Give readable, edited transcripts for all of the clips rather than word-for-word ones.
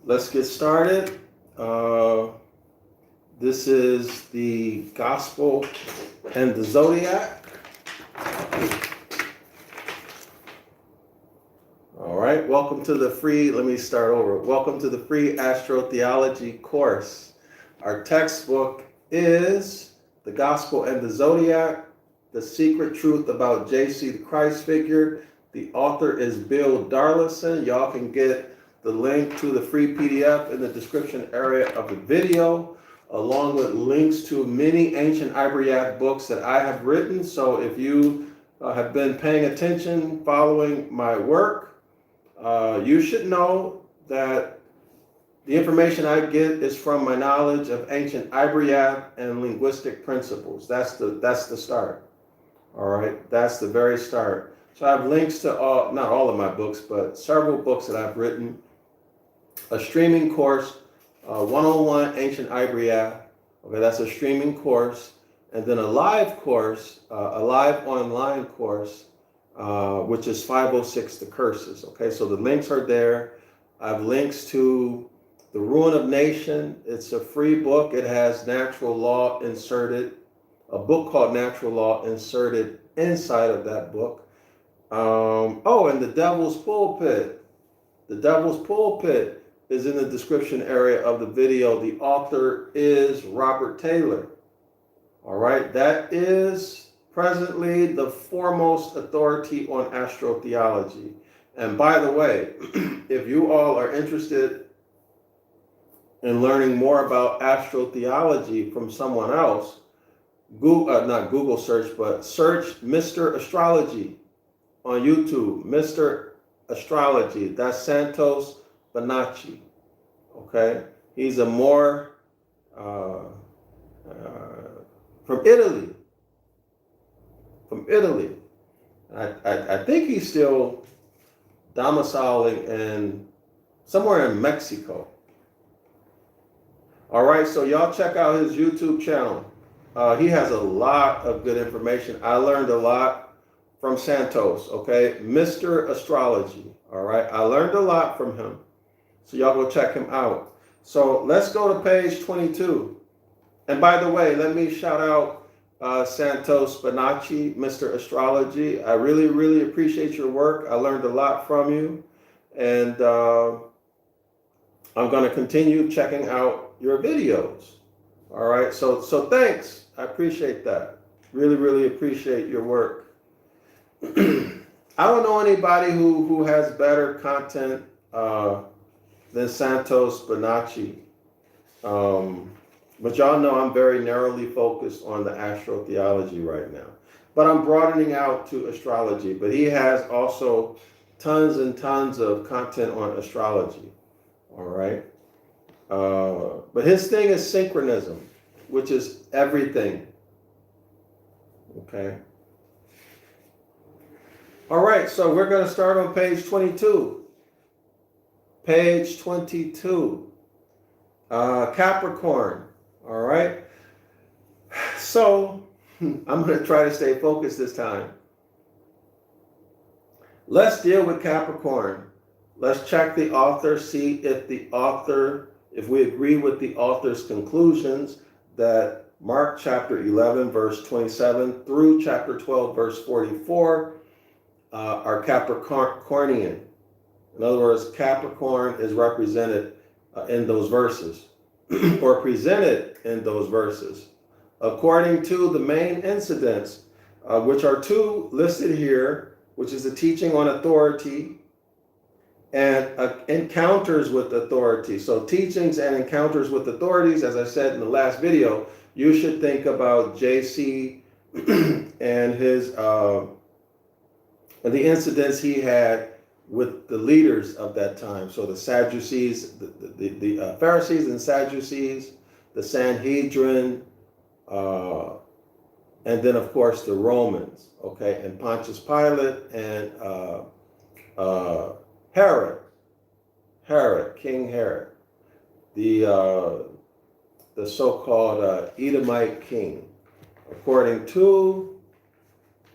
Let's get started. This is the Gospel and the Zodiac. All right, welcome to the free, let me start over. Welcome to the free Astrotheology course. Our textbook is The Gospel and the Zodiac, The Secret Truth About JC the Christ Figure. The author is Bill Darrell-El. Y'all can get the link to the free PDF in the description area of the video, along with links to many Ancient Ibaryath books that I have written. So if you have been paying attention, following my work, you should know that the information I get is from my knowledge of Ancient Ibaryath and linguistic principles. That's the start. All right, that's the very start. So I have links to not all of my books, but several books that I've written. A streaming course, 101 Ancient Ibaryath. Okay, that's a streaming course. And then a live course, a live online course, which is 506 The Curses. Okay, so the links are there. I have links to The Ruin of Nation. It's a free book. It has natural law inserted, a book called Natural Law inserted inside of that book. And The Devil's Pulpit. The Devil's Pulpit is in the description area of the video. The author is Robert Taylor. All right, that is presently the foremost authority on astrotheology. And by the way, if you all are interested in learning more about astrotheology from someone else, not Google search, but search Mr. Astrology on YouTube. Mr. Astrology, that's Santos Bonacci. Okay, he's a more from Italy. From Italy, I think he's still domiciling in somewhere in Mexico. All right, so y'all check out his YouTube channel. He has a lot of good information. I learned a lot from Santos. Okay, Mr. Astrology. All right, I learned a lot from him. So y'all go check him out. So let's go to page 22. And by the way, let me shout out Santos Bonacci, Mr. Astrology. I really, really appreciate your work. I learned a lot from you. And I'm going to continue checking out your videos. All right. So thanks. I appreciate that. Really, really appreciate your work. I don't know anybody who has better content than Santos Bonacci. But y'all know I'm very narrowly focused on the astrotheology right now. But I'm broadening out to astrology. But he has also tons and tons of content on astrology. All right. But his thing is synchronism, which is everything. Okay. All right, so we're going to start on page 22. Page 22. Capricorn. All right. So I'm going to try to stay focused this time. Let's deal with Capricorn. Let's check the author, see if we agree with the author's conclusions that Mark chapter 11, verse 27 through chapter 12, verse 44 are Capricornian. In other words, Capricorn is represented in those verses or presented in those verses. According to the main incidents, which are two listed here, which is the teaching on authority and encounters with authority. So teachings and encounters with authorities, as I said in the last video, you should think about JC and his the incidents he had with the leaders of that time. So the Sadducees, the Pharisees and Sadducees, the Sanhedrin, and then of course the Romans, okay, and Pontius Pilate and King Herod, the so-called Edomite king, according to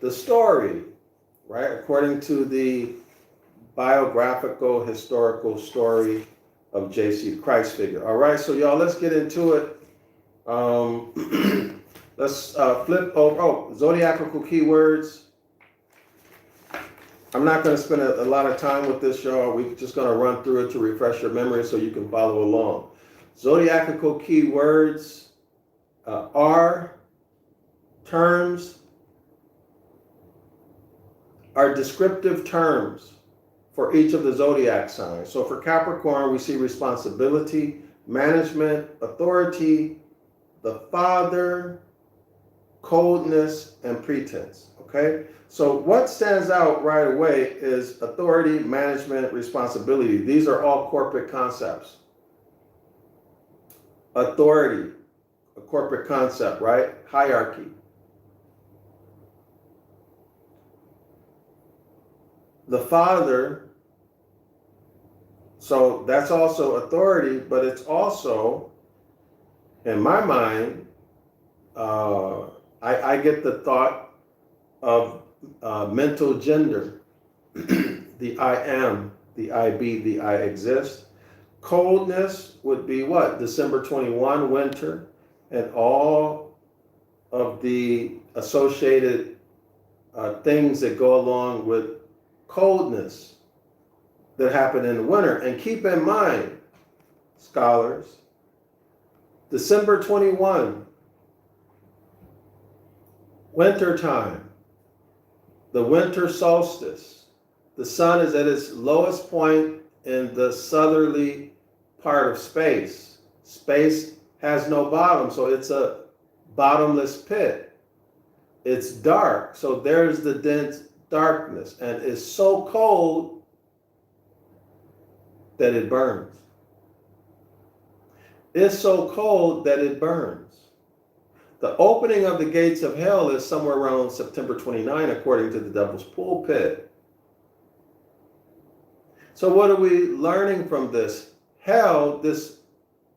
the story, right? According to the biographical historical story of JC, the Christ figure. All right, so y'all, let's get into it. Let's flip over. Oh, zodiacal keywords. I'm not going to spend a lot of time with this, y'all. We're just going to run through it to refresh your memory so you can follow along. Zodiacal keywords are descriptive terms for each of the zodiac signs. So for Capricorn, we see responsibility, management, authority, the father, coldness, and pretense. Okay? So what stands out right away is authority, management, responsibility. These are all corporate concepts. Authority, a corporate concept, right? Hierarchy. The father, so that's also authority, but it's also, in my mind, I get the thought of mental gender, the I am, the I be, the I exist. Coldness would be what? December 21, winter, and all of the associated things that go along with coldness that happen in the winter. And keep in mind, scholars, December 21, winter time, the winter solstice. The sun is at its lowest point in the southerly part of space. Space has no bottom, so it's a bottomless pit. It's dark, so there's the dense darkness, and it's so cold that it burns. It's so cold that it burns. The opening of the gates of hell is somewhere around September 29, according to the Devil's Pulpit. So what are we learning from this? Hell, this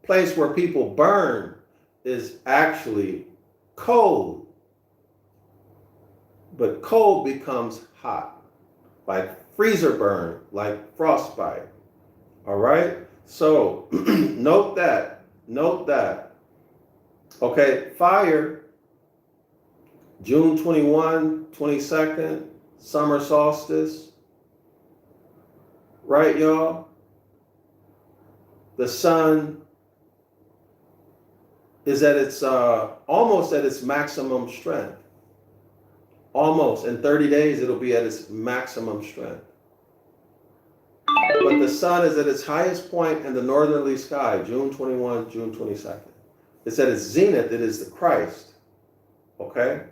place where people burn, is actually cold. But cold becomes hot, like freezer burn, like frostbite. All right? So note that. Okay, fire, June 21, 22nd, summer solstice. Right, y'all? The sun is at its almost at its maximum strength. Almost. In 30 days, it'll be at its maximum strength. But the sun is at its highest point in the northerly sky, June 21, June 22nd. It's at its zenith. It is the Christ. Okay?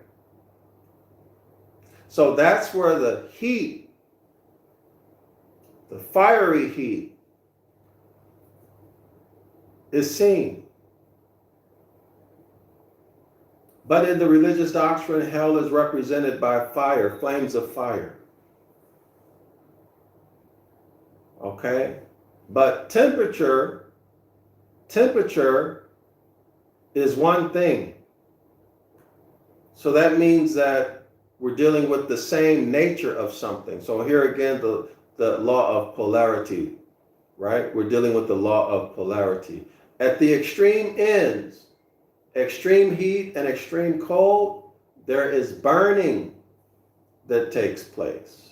So that's where the heat, the fiery heat, is seen. But in the religious doctrine, hell is represented by fire, flames of fire. Okay? But temperature is one thing. So that means that we're dealing with the same nature of something. So here again, the law of polarity, right? We're dealing with the law of polarity. At the extreme ends, extreme heat and extreme cold, there is burning that takes place.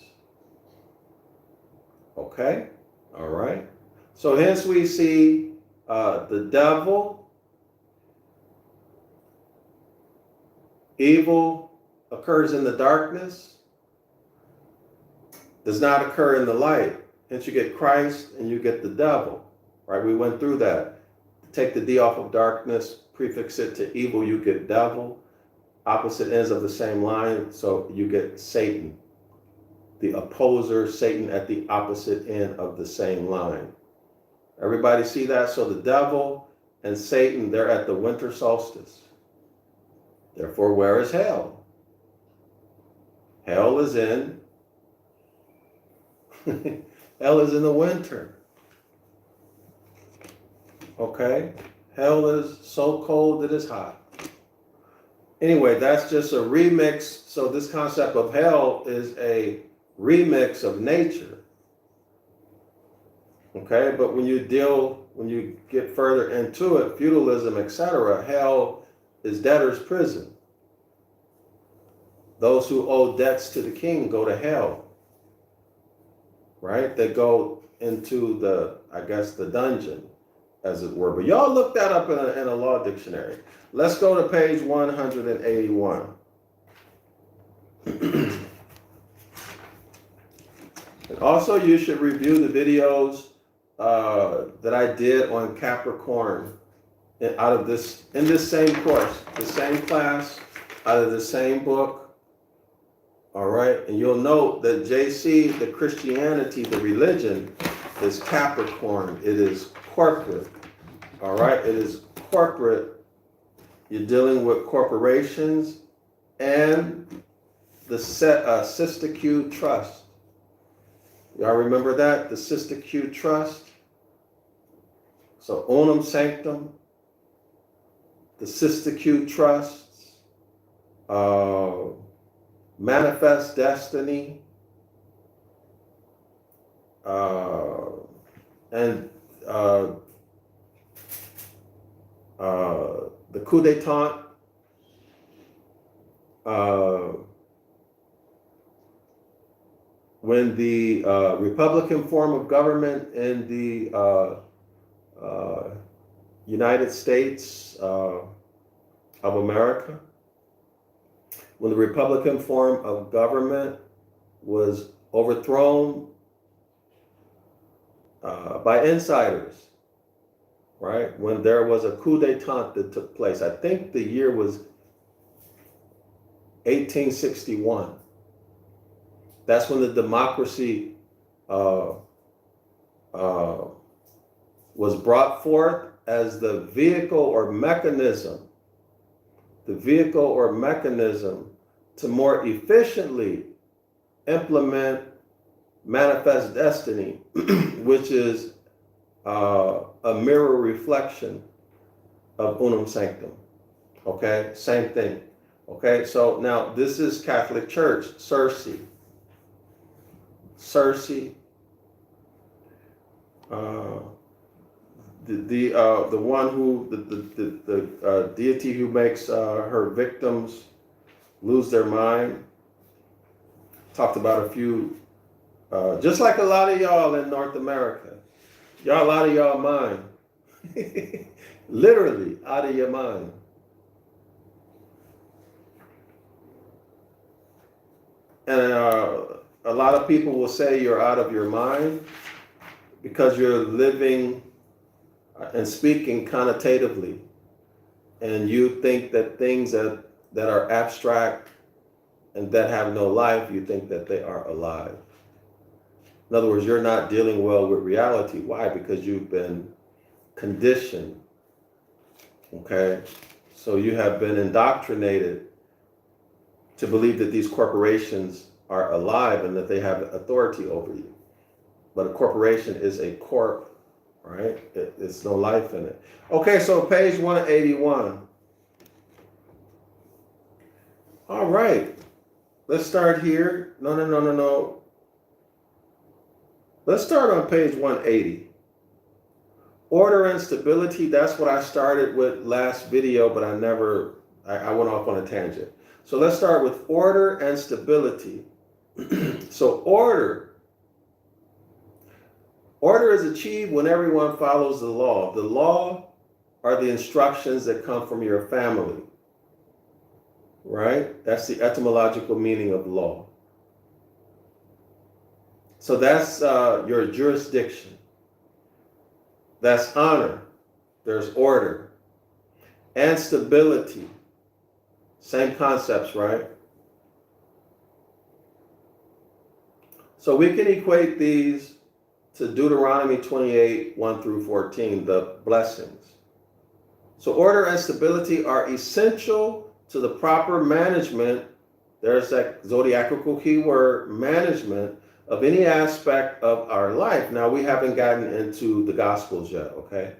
Okay? All right. So hence we see the devil, evil occurs in the darkness, does not occur in the light. Hence you get Christ and you get the devil. Right? We went through that. Take the D off of darkness, prefix it to evil, you get devil. Opposite ends of the same line, so you get Satan. The opposer, Satan, at the opposite end of the same line. Everybody see that? So the devil and Satan, they're at the winter solstice. Therefore, where is hell? Hell is in hell is in the winter. Okay? Hell is so cold that it's hot. Anyway, that's just a remix. So this concept of hell is a remix of nature. Okay? Okay, but when you get further into it, feudalism, etc., hell is debtor's prison. Those who owe debts to the king go to hell, right? They go into the dungeon, as it were. But y'all look that up in a law dictionary. Let's go to page 181. And also, you should review the videos that I did on Capricorn in this same course, the same class, out of the same book. All right, and you'll note that JC, the Christianity, the religion, is Capricorn. It is corporate. All right, it is corporate. You're dealing with corporations and the Sister Q Trust. Y'all remember that? The Sister Q Trust. So Unum Sanctum, the Sister Q Trusts, Manifest Destiny, and the Coup d'etat, when the Republican form of government in the United States of America, when the Republican form of government was overthrown by insiders, right? When there was a coup d'etat that took place. I think the year was 1861. That's when the democracy was brought forth as the vehicle or mechanism to more efficiently implement manifest destiny, which is a mirror reflection of Unum Sanctum. Okay, same thing. Okay, so now this is Catholic Church, Circe, the one who the deity who makes her victims lose their mind. Talked about a few, just like a lot of y'all in North America. A lot of y'all mind, literally out of your mind. And a lot of people will say you're out of your mind because you're living and speaking connotatively, and you think that things that are abstract and that have no life, you think that they are alive. In other words, you're not dealing well with reality. Why? Because you've been conditioned. Okay? So you have been indoctrinated to believe that these corporations are alive and that they have authority over you. But a corporation is a corp, right? It's no life in it. Okay, so page 181. All right. Let's start here. No. Let's start on page 180. Order and stability, that's what I started with last video, but I went off on a tangent. So let's start with order and stability. So order is achieved when everyone follows the law. The law are the instructions that come from your family, right? That's the etymological meaning of law. So that's your jurisdiction. That's honor. There's order. And stability. Same concepts, right? So we can equate these to Deuteronomy 28, 1 through 14, the blessings. So order and stability are essential to the proper management, there's that zodiacal keyword, management of any aspect of our life. Now, we haven't gotten into the Gospels yet, okay?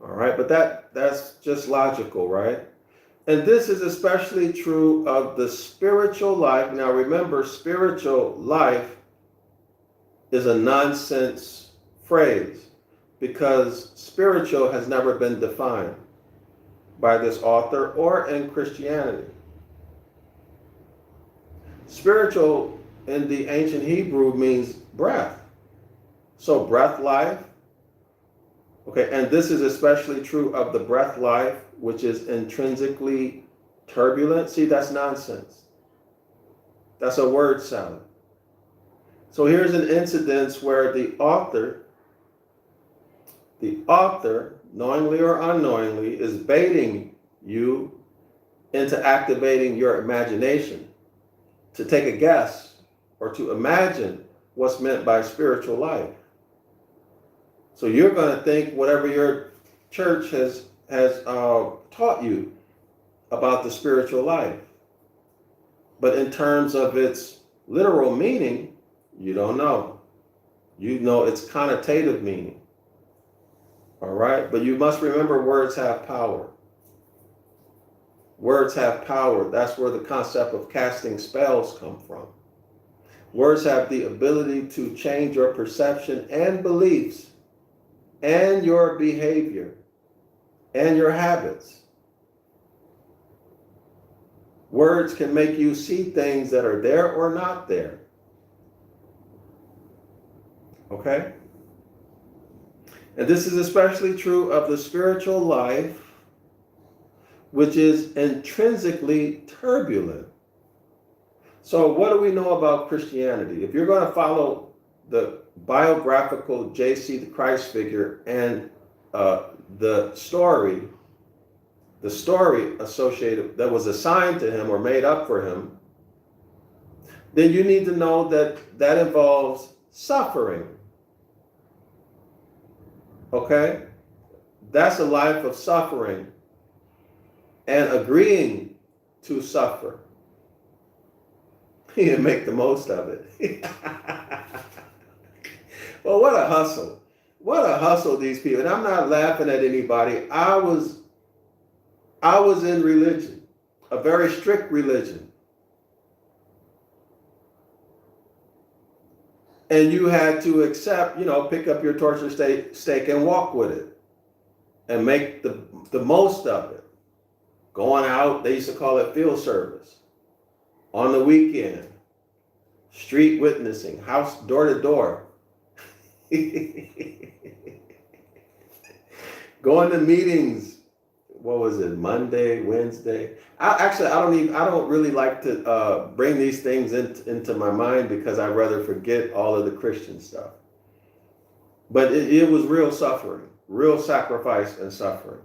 All right, but that's just logical, right? And this is especially true of the spiritual life. Now, remember, spiritual life is a nonsense phrase because spiritual has never been defined by this author or in Christianity. Spiritual in the ancient Hebrew means breath. So breath life. Okay, and this is especially true of the breath life, which is intrinsically turbulent. See, that's nonsense. That's a word salad. So here's an incident where the author, knowingly or unknowingly, is baiting you into activating your imagination to take a guess or to imagine what's meant by spiritual life. So you're going to think whatever your church has taught you about the spiritual life. But in terms of its literal meaning, you don't know. You know its connotative meaning. All right? But you must remember words have power. Words have power. That's where the concept of casting spells come from. Words have the ability to change your perception and beliefs and your behavior and your habits. Words can make you see things that are there or not there. Okay? And this is especially true of the spiritual life, which is intrinsically turbulent. So what do we know about Christianity? If you're going to follow the biographical J.C. the Christ figure and the story associated that was assigned to him or made up for him, then you need to know that involves suffering. Okay? That's a life of suffering and agreeing to suffer. You make the most of it. Well, what a hustle. What a hustle these people. And I'm not laughing at anybody. I was in religion, a very strict religion. And you had to accept, pick up your torture stake and walk with it and make the most of it. Going out, they used to call it field service. On the weekend, street witnessing, house door to door. Going to meetings, what was it, Monday, Wednesday? I don't really like to bring these things into my mind because I'd rather forget all of the Christian stuff. But it was real suffering, real sacrifice and suffering.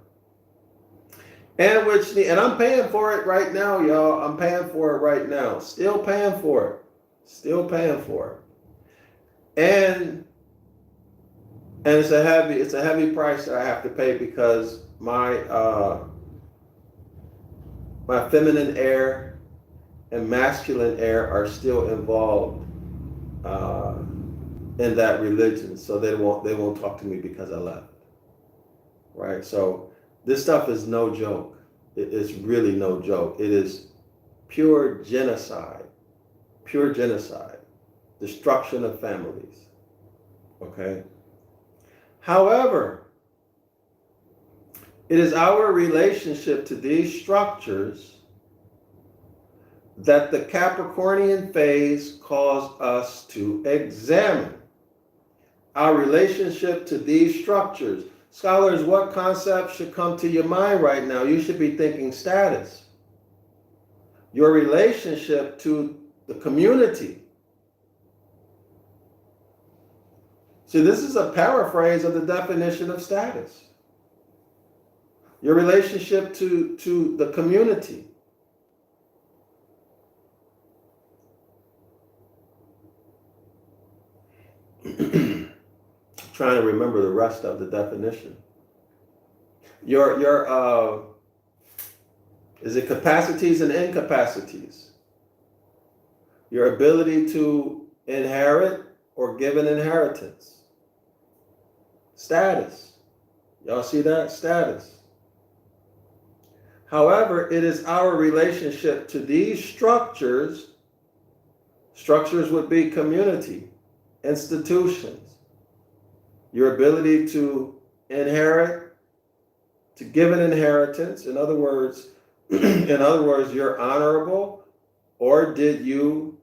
And I'm paying for it right now, y'all. I'm paying for it right now. Still paying for it. Still paying for it. And it's a heavy price that I have to pay because my feminine air and masculine air are still involved in that religion. So they won't talk to me because I left. Right? So this stuff is no joke. It is really no joke. It is pure genocide. Pure genocide. Destruction of families. Okay? However, it is our relationship to these structures that the Capricornian phase calls us to examine. Our relationship to these structures. Scholars, what concept should come to your mind right now? You should be thinking status. Your relationship to the community. See, this is a paraphrase of the definition of status. Your relationship to the community. Trying to remember the rest of the definition. Your is it capacities and incapacities? Your ability to inherit or give an inheritance. Status. Y'all see that? Status. However, it is our relationship to these structures. Structures would be community, institutions, your ability to inherit, to give an inheritance. In other words, you're honorable, or did you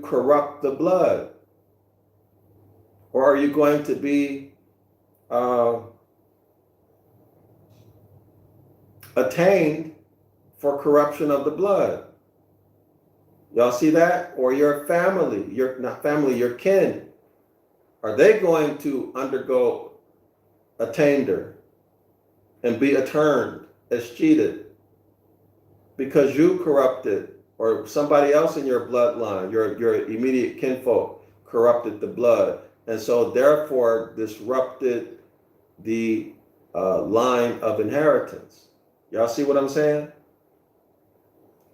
corrupt the blood? Or are you going to be attainted for corruption of the blood? Y'all see that? Or your family, your kin, are they going to undergo attainder and be atturned, escheated, because you corrupted, or somebody else in your bloodline, your immediate kinfolk corrupted the blood, and so therefore disrupted the line of inheritance? Y'all see what I'm saying?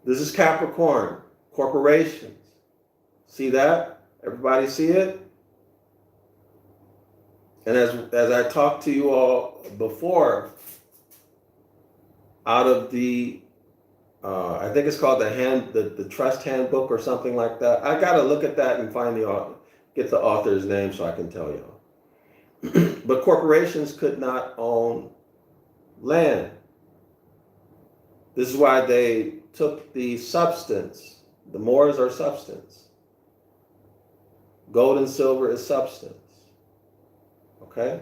This is Capricorn, corporations. See that? Everybody see it? And as I talked to you all before, out of the I think it's called the trust handbook or something like that. I gotta look at that and find get the author's name so I can tell y'all. But corporations could not own land. This is why they took the substance. The Moors are substance. Gold and silver is substance. Okay?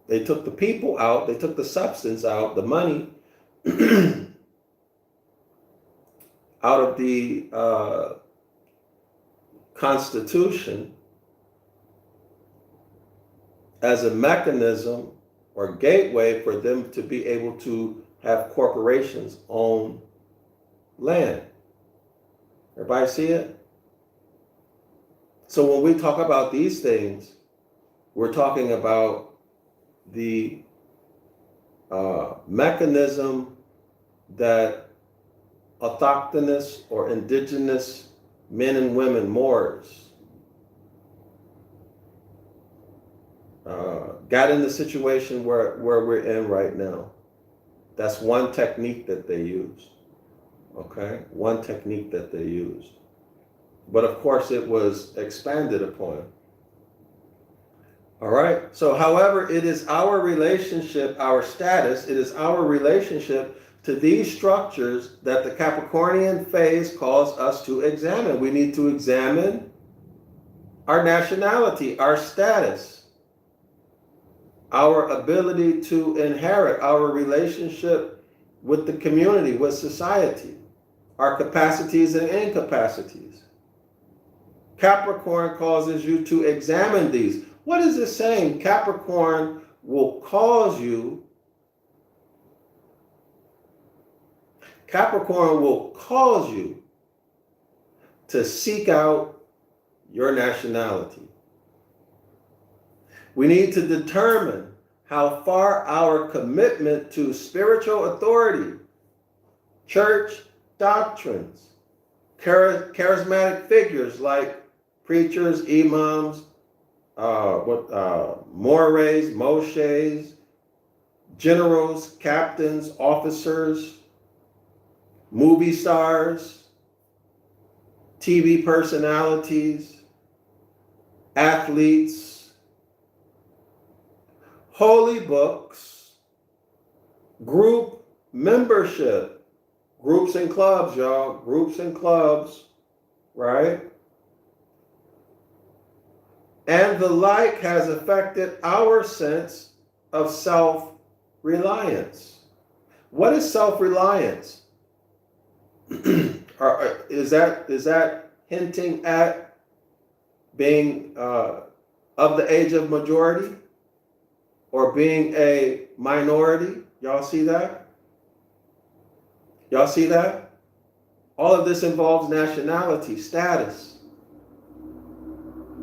They took the people out, they took the substance out, the money out of the Constitution as a mechanism or gateway for them to be able to have corporations own land. Everybody see it? So when we talk about these things, we're talking about the mechanism that autochthonous or indigenous men and women, Moors, got in the situation where we're in right now. That's one technique that they used. Okay? One technique that they used. But of course it was expanded upon. All right? So however, it is our relationship, our status, it is our relationship to these structures that the Capricornian phase calls us to examine. We need to examine our nationality, our status, our ability to inherit, our relationship with the community, with society, our capacities and incapacities. Capricorn causes you to examine these. What is it saying? Capricorn will cause you to seek out your nationality. We need to determine how far our commitment to spiritual authority, church doctrines, charismatic figures like preachers, imams, mores, moshes, generals, captains, officers, movie stars, TV personalities, athletes, holy books, group membership, groups and clubs, y'all, groups and clubs, right? And the like has affected our sense of self-reliance. What is self-reliance? Is that hinting at being of the age of majority or being a minority? Y'all see that? Y'all see that? All of this involves nationality, status.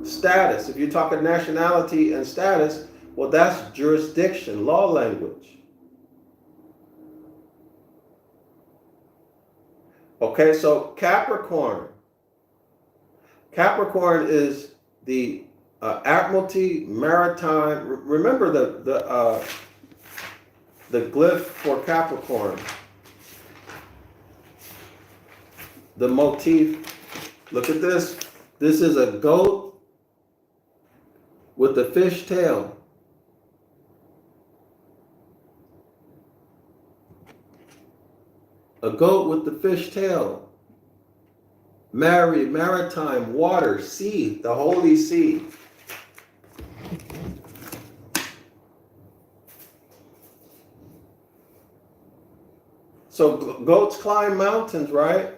Status. If you're talking nationality and status, well, that's jurisdiction, law language. Okay, so Capricorn is the Admiralty Maritime. Remember the glyph for Capricorn. The motif. Look at this. This is a goat with the fish tail. A goat with the fish tail. Maritime, water, sea, the holy sea. So goats climb mountains, right?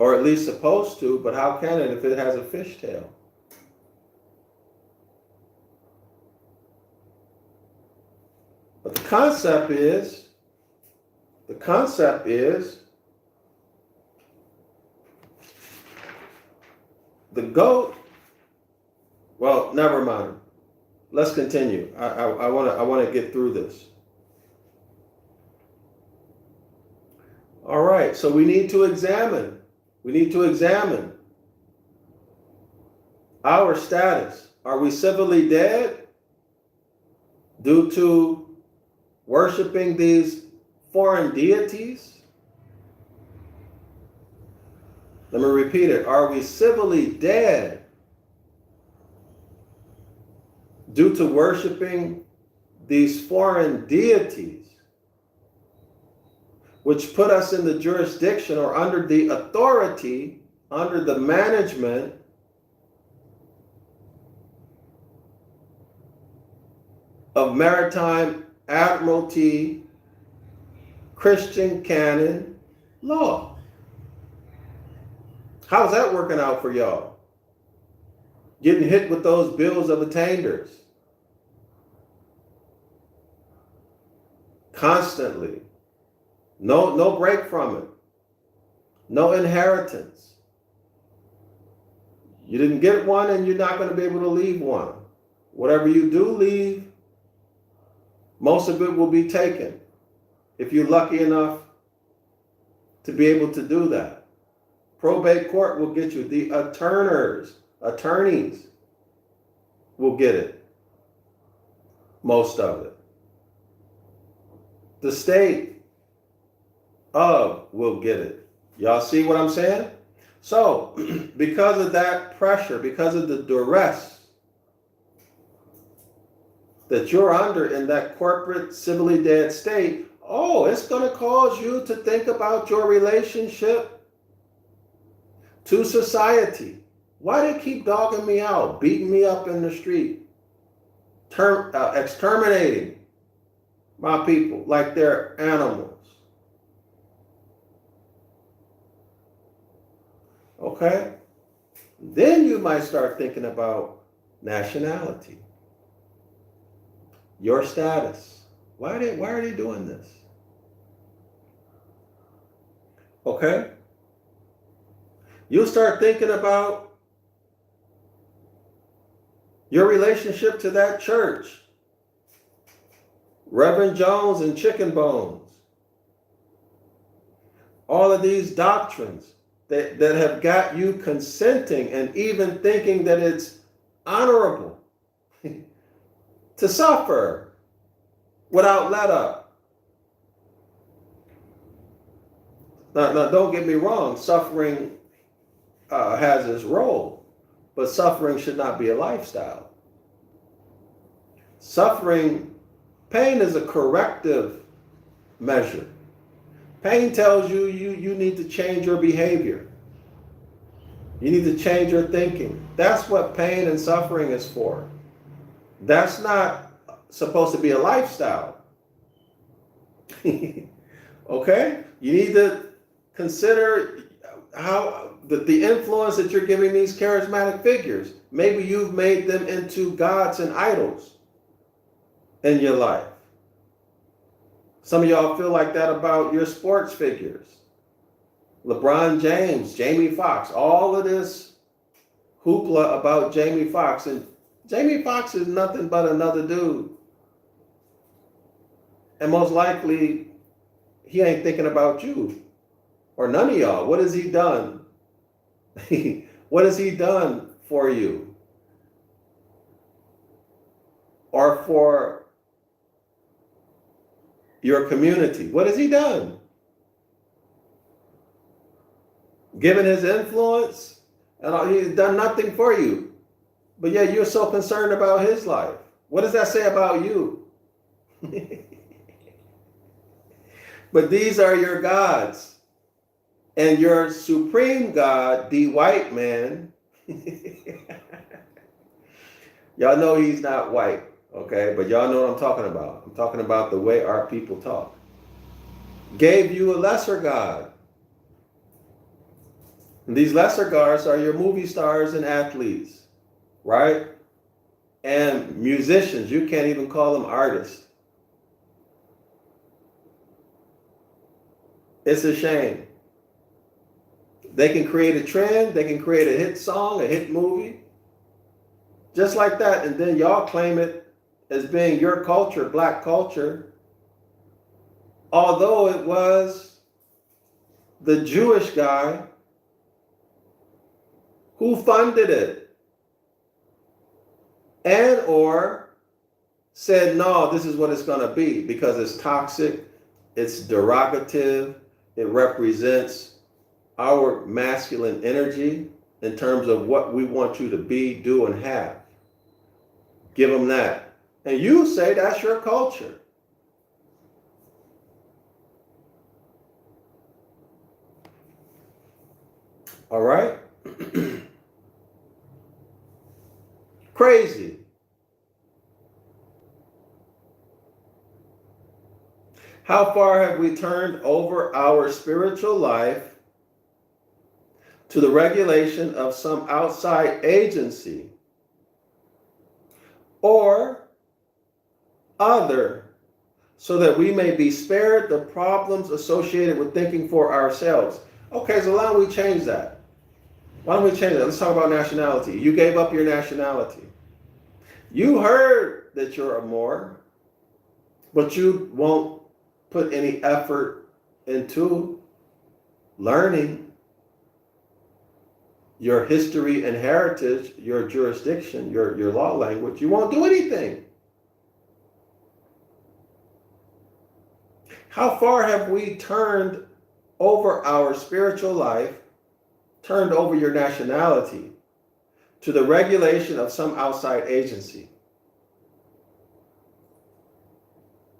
Or at least supposed to, but how can it if it has a fish tail? But the concept is the goat, well, never mind. Let's continue. I want to get through this. All right, so we need to examine our status. Are we civilly dead due to worshiping these foreign deities? Let me repeat it. Are we civilly dead due to worshiping these foreign deities, which put us in the jurisdiction or under the authority, under the management of maritime admiralty, Christian canon law? How's that working out for y'all? Getting hit with those bills of attainders constantly. No break from it. No inheritance. You didn't get one and you're not going to be able to leave one. Whatever you do leave, most of it will be taken if you're lucky enough to be able to do that. Probate court will get you. The attorneys will get it. Most of it. The state will get it. Y'all see what I'm saying? So, because of that pressure, because of the duress that you're under in that corporate, civilly dead state, it's going to cause you to think about your relationship to society. Why do they keep dogging me out, beating me up in the street, exterminating my people like they're animals? Okay? Then you might start thinking about nationality, your status. Why are they doing this? Okay? You'll start thinking about your relationship to that church, Reverend Jones and Chicken Bones. All of these doctrines that have got you consenting and even thinking that it's honorable to suffer without let up. Now, don't get me wrong, suffering has its role, but suffering should not be a lifestyle. Pain is a corrective measure. Pain tells you you need to change your behavior. You need to change your thinking. That's what pain and suffering is for. That's not supposed to be a lifestyle. Okay? You need to consider how the influence that you're giving these charismatic figures. Maybe you've made them into gods and idols in your life. Some of y'all feel like that about your sports figures. LeBron James, Jamie Foxx, all of this hoopla about Jamie Foxx. And Jamie Foxx is nothing but another dude. And most likely, he ain't thinking about you or none of y'all. What has he done? What has he done for you? Or for your community? What has he done? given his influence, and he's done nothing for you. But yet you're so concerned about his life. What does that say about you? But these are your gods. And your supreme God, the white man, y'all know he's not white, okay? But y'all know what I'm talking about. I'm talking about the way our people talk. Gave you a lesser God. And these lesser gods are your movie stars and athletes, right? And musicians. You can't even call them artists. It's a shame. They can create a trend. They can create a hit song, a hit movie. Just like that. And then y'all claim it as being your culture, black culture. Although it was the Jewish guy who funded it. And or said, no, this is what it's going to be because it's toxic, it's derogative, it represents our masculine energy in terms of what we want you to be, do, and have. Give them that. And you say that's your culture. All right? Crazy. How far have we turned over our spiritual life to the regulation of some outside agency or other so that we may be spared the problems associated with thinking for ourselves? Okay, so why don't we change that? Why don't we change that? Let's talk about nationality. You gave up your nationality. You heard that you're a Moor, but you won't put any effort into learning your history and heritage, your jurisdiction, your law language. You won't do anything. How far have we turned over our spiritual life, turned over your nationality to the regulation of some outside agency?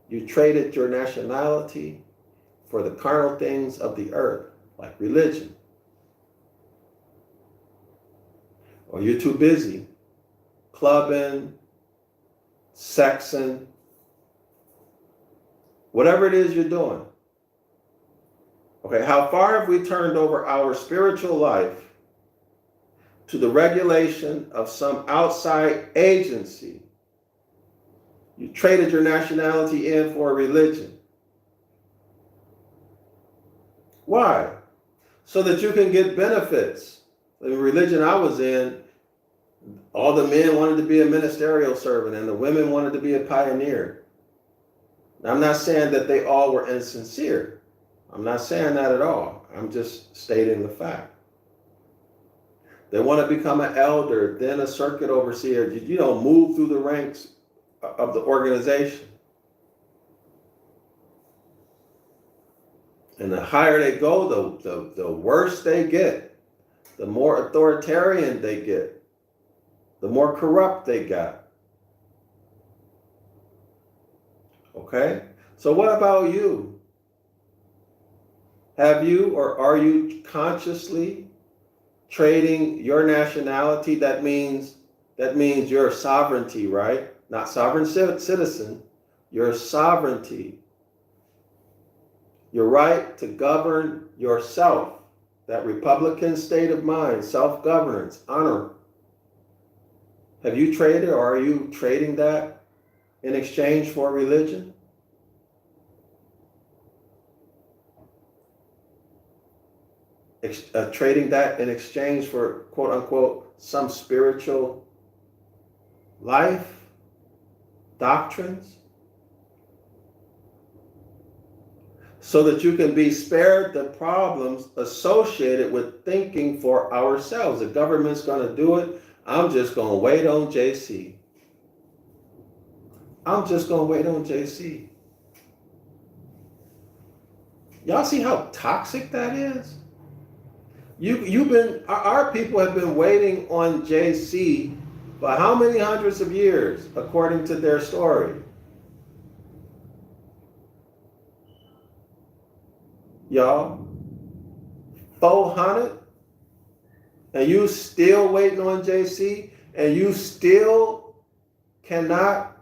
You traded your nationality for the carnal things of the earth, like religion. Or you're too busy clubbing, sexing, whatever it is you're doing. Okay, how far have we turned over our spiritual life to the regulation of some outside agency? You traded your nationality in for a religion. Why? So that you can get benefits. The religion I was in, all the men wanted to be a ministerial servant and the women wanted to be a pioneer. Now, I'm not saying that they all were insincere. I'm not saying that at all. I'm just stating the fact. They want to become an elder, then a circuit overseer, move through the ranks of the organization. And the higher they go, the worse they get. The more authoritarian they get. The more corrupt they got. Okay? So what about you? Have you or are you consciously trading your nationality? That means your sovereignty, right? Not sovereign citizen, your sovereignty. Your right to govern yourself. That Republican state of mind, self-governance, honor. Have you traded or are you trading that in exchange for religion? Trading that in exchange for, quote unquote, some spiritual life, doctrines, so that you can be spared the problems associated with thinking for ourselves. The government's going to do it. I'm just going to wait on JC. I'm just going to wait on JC. Y'all see how toxic that is? Our people have been waiting on JC for how many hundreds of years, according to their story? Y'all, 400? And you still waiting on JC? And you still cannot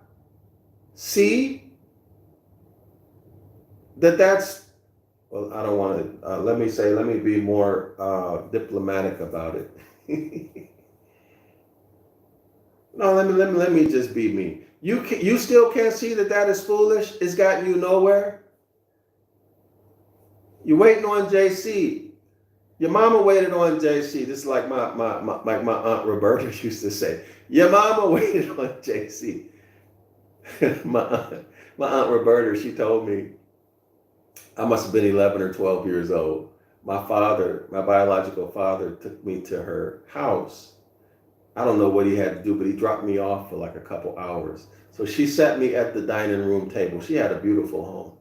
see that's, well, I don't want to, let me be more diplomatic about it. No, let me just be me. You still can't see that is foolish? It's gotten you nowhere? You're waiting on JC. Your mama waited on JC. This is like my Aunt Roberta used to say. Your mama waited on JC. my Aunt Roberta, she told me, I must have been 11 or 12 years old. My biological father, took me to her house. I don't know what he had to do, but he dropped me off for like a couple hours. So she sat me at the dining room table. She had a beautiful home.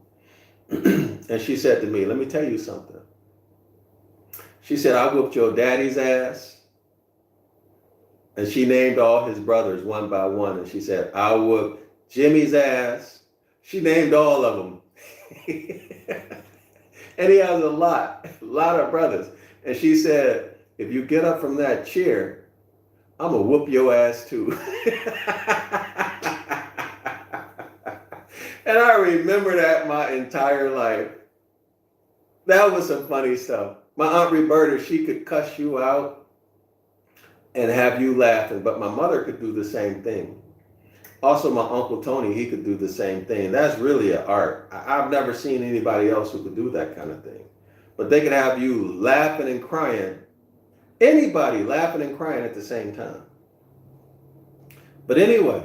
And she said to me, let me tell you something. She said, I whooped your daddy's ass. And she named all his brothers one by one. And she said, I whooped Jimmy's ass. She named all of them. And he has a lot of brothers. And she said, if you get up from that chair, I'm going to whoop your ass too. And I remember that my entire life. That was some funny stuff. My Aunt Roberta, she could cuss you out and have you laughing, but my mother could do the same thing. Also, my Uncle Tony, he could do the same thing. That's really an art. I've never seen anybody else who could do that kind of thing. But they could have you laughing and crying. Anybody laughing and crying at the same time. But anyway,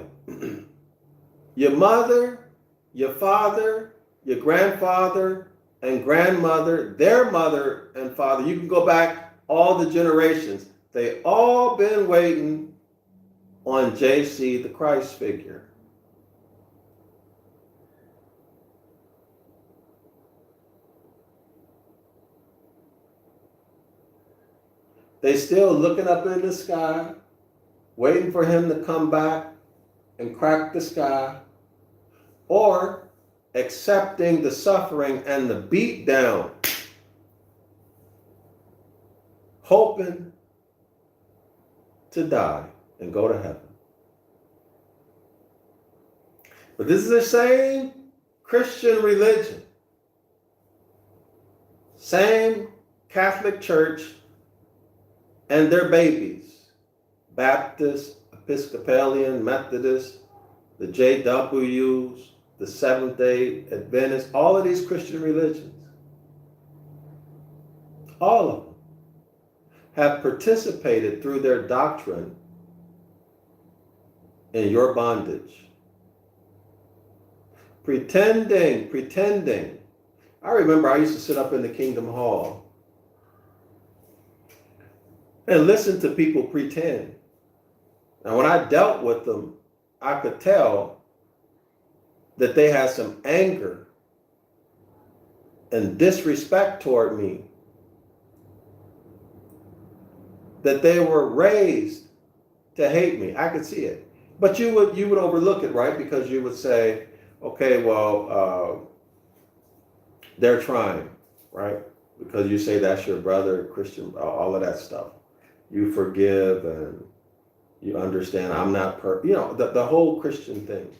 your mother, your father, your grandfather, and grandmother, their mother and father, you can go back all the generations. They all been waiting on JC, the Christ figure. They still looking up in the sky, waiting for him to come back and crack the sky, or accepting the suffering and the beat down, hoping to die and go to heaven. But this is the same Christian religion, same Catholic Church and their babies, Baptist, Episcopalian, Methodist, the JWs, the Seventh-day Adventists, all of these Christian religions, all of them have participated through their doctrine in your bondage. Pretending. I remember I used to sit up in the Kingdom Hall and listen to people pretend. And when I dealt with them, I could tell that they had some anger and disrespect toward me. That they were raised to hate me. I could see it. But you would overlook it, right? Because you would say, okay, well, they're trying, right? Because you say that's your brother, Christian, all of that stuff. You forgive and you understand I'm not the whole Christian thing.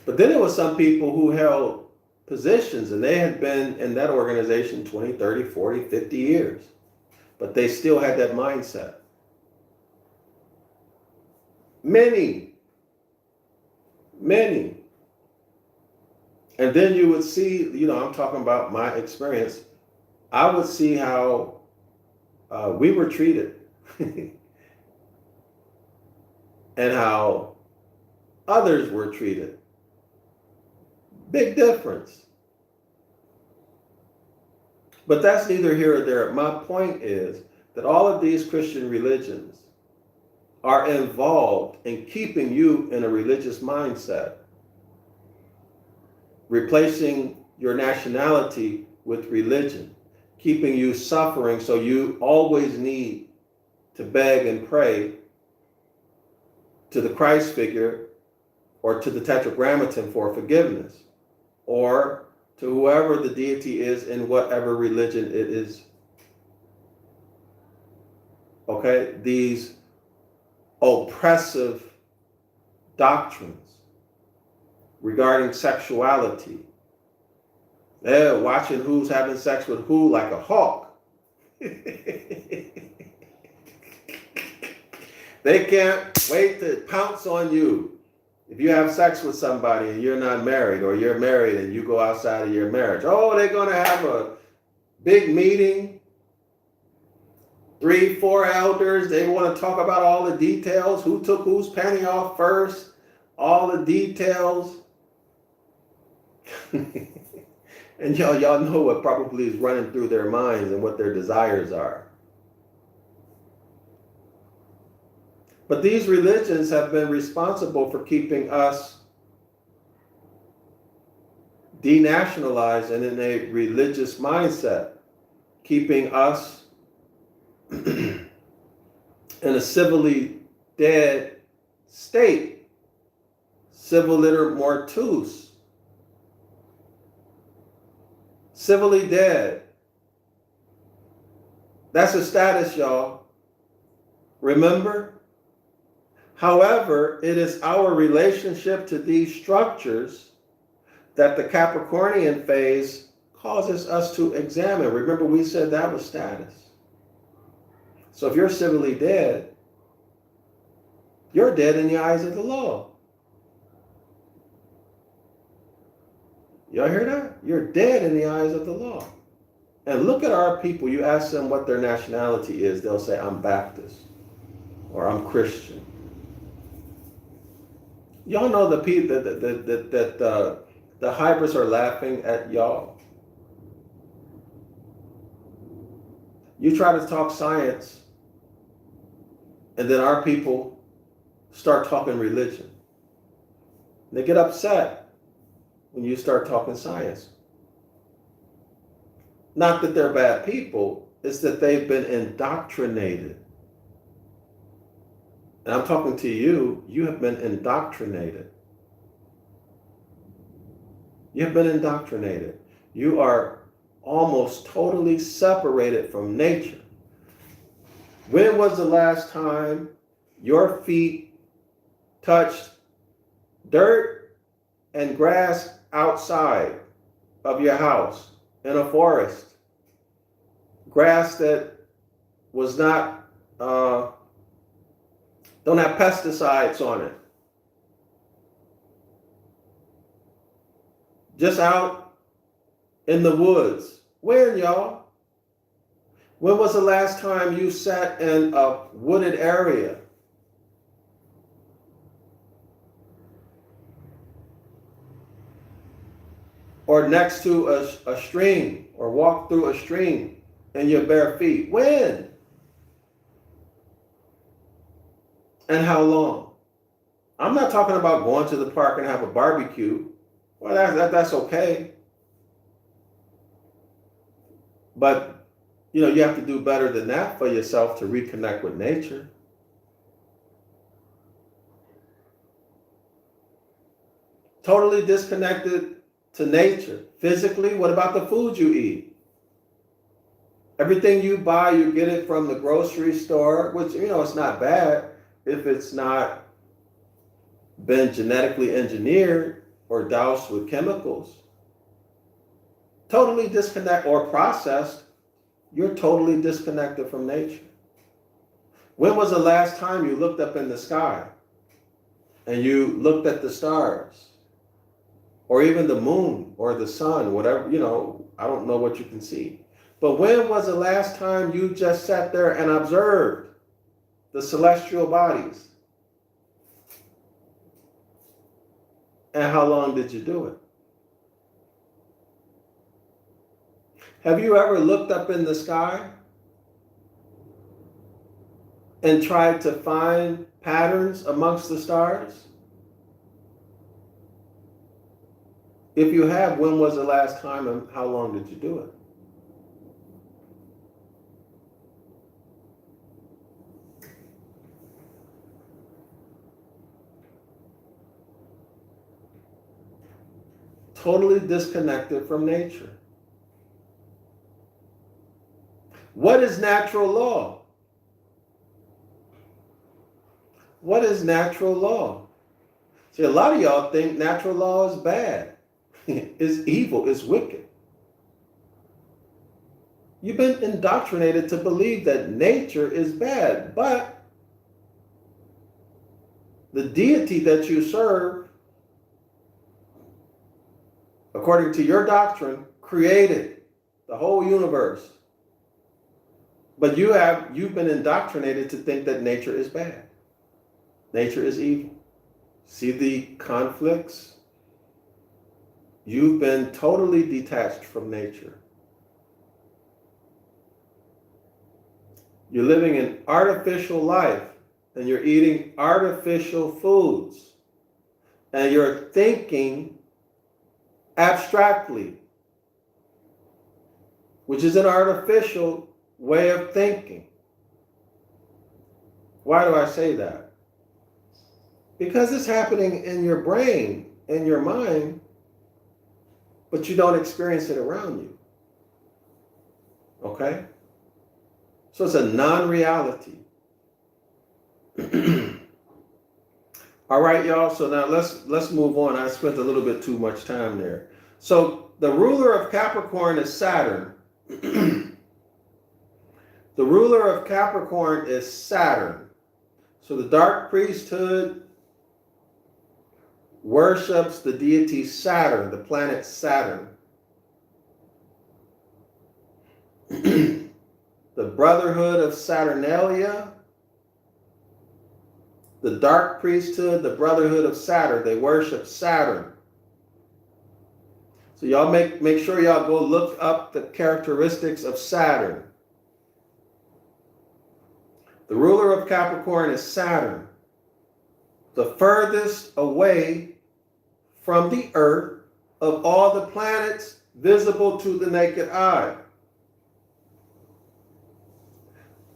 But then there was some people who held positions and they had been in that organization 20, 30, 40, 50 years. But they still had that mindset. Many. And then you would see, I'm talking about my experience. I would see how we were treated and how others were treated. Big difference. But that's neither here or there. My point is that all of these Christian religions are involved in keeping you in a religious mindset, replacing your nationality with religion. keeping you suffering, so you always need to beg and pray to the Christ figure or to the Tetragrammaton for forgiveness, or to whoever the deity is in whatever religion it is. Okay? These oppressive doctrines regarding sexuality. They're watching who's having sex with who like a hawk. They can't wait to pounce on you. If you have sex with somebody and you're not married, or you're married and you go outside of your marriage, oh, they're going to have a big meeting. 3, 4 elders, they want to talk about all the details, who took whose penny off first, all the details. And y'all know what probably is running through their minds and what their desires are. But these religions have been responsible for keeping us denationalized and in a religious mindset, keeping us in a civilly dead state. Civiliter mortuus. Civilly dead. That's a status, y'all. Remember? However, it is our relationship to these structures that the Capricornian phase causes us to examine. Remember, we said that was status. So if you're civilly dead, you're dead in the eyes of the law. Y'all hear that? You're dead in the eyes of the law. And look at our people. You ask them what their nationality is, they'll say, I'm Baptist, or I'm Christian. Y'all know the people that the hybrids are laughing at y'all. You try to talk science, and then our people start talking religion. They get upset when you start talking science. Not that they're bad people, it's that they've been indoctrinated. And I'm talking to you, you have been indoctrinated. You have been indoctrinated. You are almost totally separated from nature. When was the last time your feet touched dirt and grass outside of your house in a forest? Grass that was not don't have pesticides on it. Just out in the woods. When, y'all? When was the last time you sat in a wooded area? Or next to a stream, or walked through a stream in your bare feet? When? And how long? I'm not talking about going to the park and have a barbecue. Well, that's okay. But, you have to do better than that for yourself to reconnect with nature. Totally disconnected to nature. Physically, what about the food you eat? Everything you buy, you get it from the grocery store, which, it's not bad if it's not been genetically engineered or doused with chemicals. Totally disconnect or processed, you're totally disconnected from nature. When was the last time you looked up in the sky and you looked at the stars, or even the moon or the sun, whatever, I don't know what you can see. But when was the last time you just sat there and observed the celestial bodies? And how long did you do it? Have you ever looked up in the sky and tried to find patterns amongst the stars? If you have, when was the last time and how long did you do it? totally disconnected from nature. What is natural law? What is natural law? See, a lot of y'all think natural law is bad. It's evil, it's wicked. You've been indoctrinated to believe that nature is bad, but the deity that you serve, according to your doctrine, created the whole universe. But you've been indoctrinated to think that nature is bad. Nature is evil. See the conflicts? You've been totally detached from nature. You're living an artificial life and you're eating artificial foods and you're thinking abstractly, which is an artificial way of thinking. Why do I say that? Because it's happening in your brain, in your mind, but you don't experience it around you. Okay? So it's a non-reality. All right, y'all. So now let's move on. I spent a little bit too much time there. So the ruler of Capricorn is Saturn. The ruler of Capricorn is Saturn. So the dark priesthood worships the deity Saturn, the planet Saturn. The Brotherhood of Saturnalia, the dark priesthood, the Brotherhood of Saturn, they worship Saturn. So y'all make sure y'all go look up the characteristics of Saturn. The ruler of Capricorn is Saturn, the furthest away from the earth of all the planets visible to the naked eye.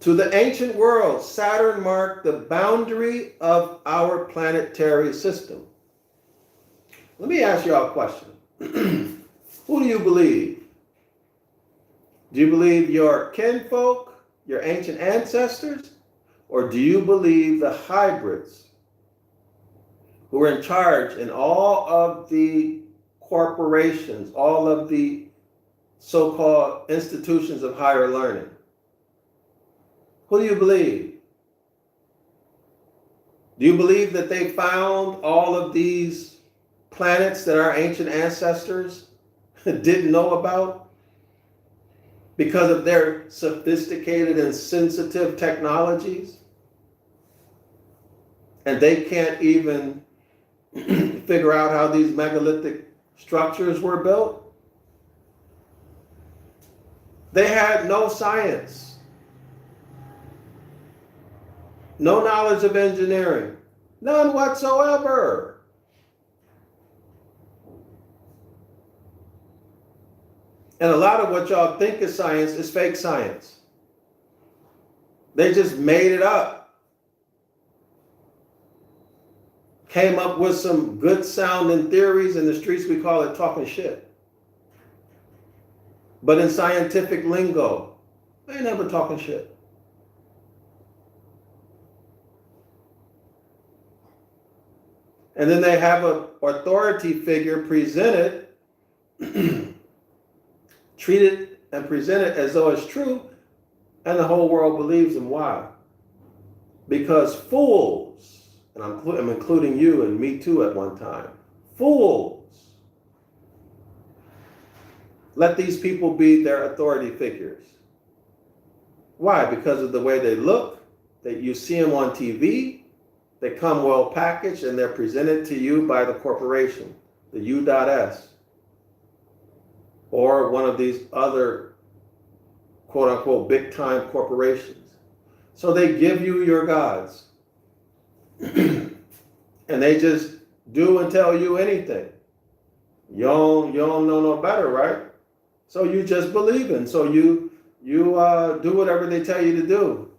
To the ancient world, Saturn marked the boundary of our planetary system. Let me ask y'all a question. Who do you believe? Do you believe your kinfolk, your ancient ancestors? Or do you believe the hybrids who are in charge in all of the corporations, all of the so-called institutions of higher learning? Who do you believe? Do you believe that they found all of these planets that our ancient ancestors didn't know about because of their sophisticated and sensitive technologies? And they can't even figure out how these megalithic structures were built? They had no science. No knowledge of engineering. None whatsoever. And a lot of what y'all think is science is fake science. They just made it up. Came up with some good sounding theories. In the streets we call it talking shit. But in scientific lingo, they ain't never talking shit. And then they have an authority figure presented, treated and presented as though it's true, and the whole world believes them. Why? Because fools, and I'm including you and me too at one time, fools let these people be their authority figures. Why? Because of the way they look, that you see them on TV. They come well packaged and they're presented to you by the corporation, the U.S. or one of these other quote unquote big time corporations. So they give you your gods and they just do and tell you anything. You don't know no better, right? So you just believe in. So you do whatever they tell you to do.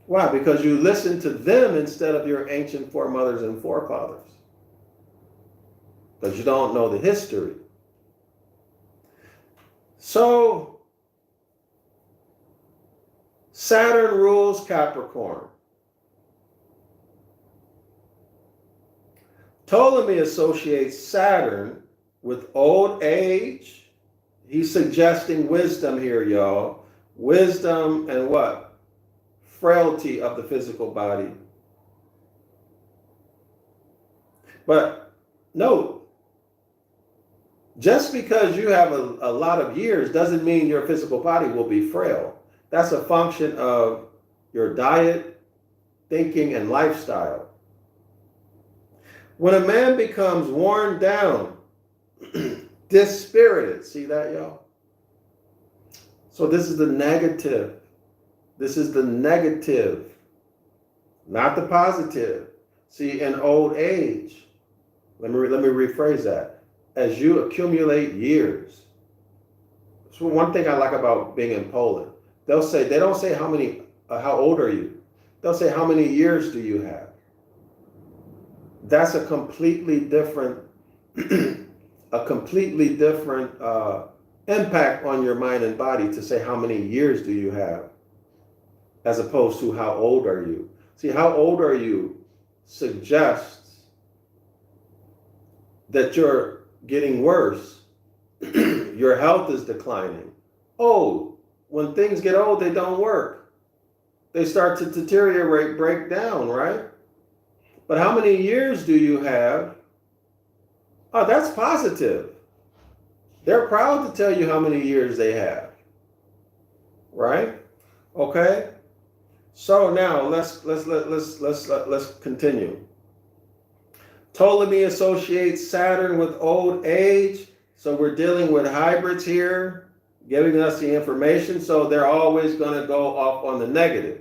Why? Because you listen to them instead of your ancient foremothers and forefathers. because you don't know the history. So, Saturn rules Capricorn. Ptolemy associates Saturn with old age. He's suggesting wisdom here, y'all. Wisdom and what? Frailty of the physical body. But note, just because you have a lot of years doesn't mean your physical body will be frail. That's a function of your diet, thinking, and lifestyle. When a man becomes worn down, dispirited, see that, y'all? So this is the negative. This is the negative, not the positive. See, in old age, let me rephrase that. As you accumulate years, so one thing I like about being in Poland, they don't say how old are you? They'll say how many years do you have? That's a completely different impact on your mind and body to say how many years do you have, as opposed to how old are you. See, how old are you suggests that you're getting worse. Your health is declining. Old, when things get old, they don't work. They start to deteriorate, break down, right? But how many years do you have? Oh, that's positive. They're proud to tell you how many years they have, right? Okay. So now let's continue. Ptolemy associates Saturn with old age, so we're dealing with hybrids here, giving us the information. So they're always going to go off on the negative.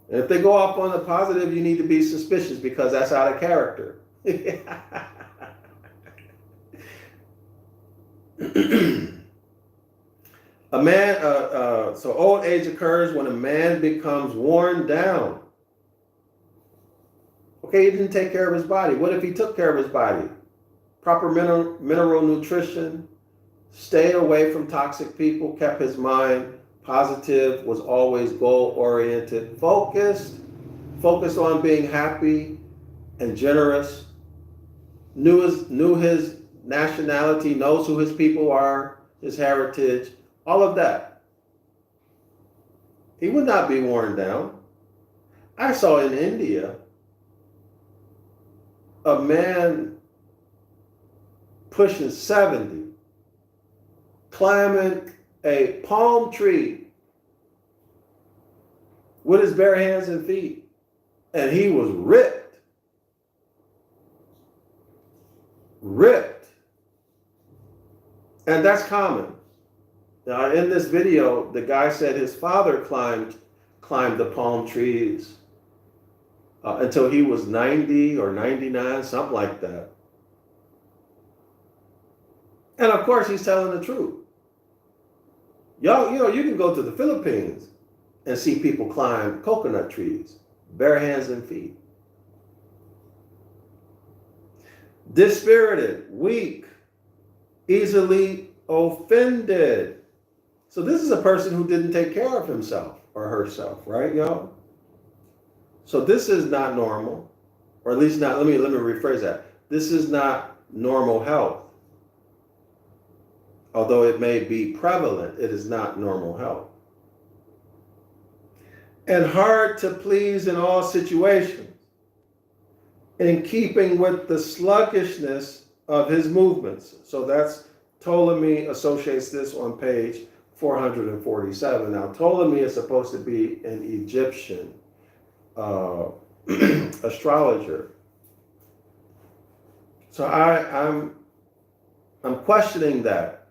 And if they go off on the positive, you need to be suspicious because that's out of character. So old age occurs when a man becomes worn down. Okay, he didn't take care of his body. What if he took care of his body? Proper mineral nutrition, stay away from toxic people, kept his mind positive, was always goal-oriented, focused on being happy and generous, knew his nationality, knows who his people are, his heritage, all of that. He would not be worn down. I saw in India a man pushing 70, climbing a palm tree with his bare hands and feet, and he was ripped. And that's common. Now, in this video, the guy said his father climbed the palm trees until he was 90 or 99, something like that. And of course, he's telling the truth. Y'all, you can go to the Philippines and see people climb coconut trees, bare hands and feet. Dispirited, weak, easily offended. So this is a person who didn't take care of himself or herself, right, y'all? So this is not normal, or at least not, let me rephrase that. This is not normal health. Although it may be prevalent, it is not normal health. And hard to please in all situations, in keeping with the sluggishness of his movements. So that's Ptolemy associates this on page 447. Now, Ptolemy is supposed to be an Egyptian astrologer. So I'm questioning that.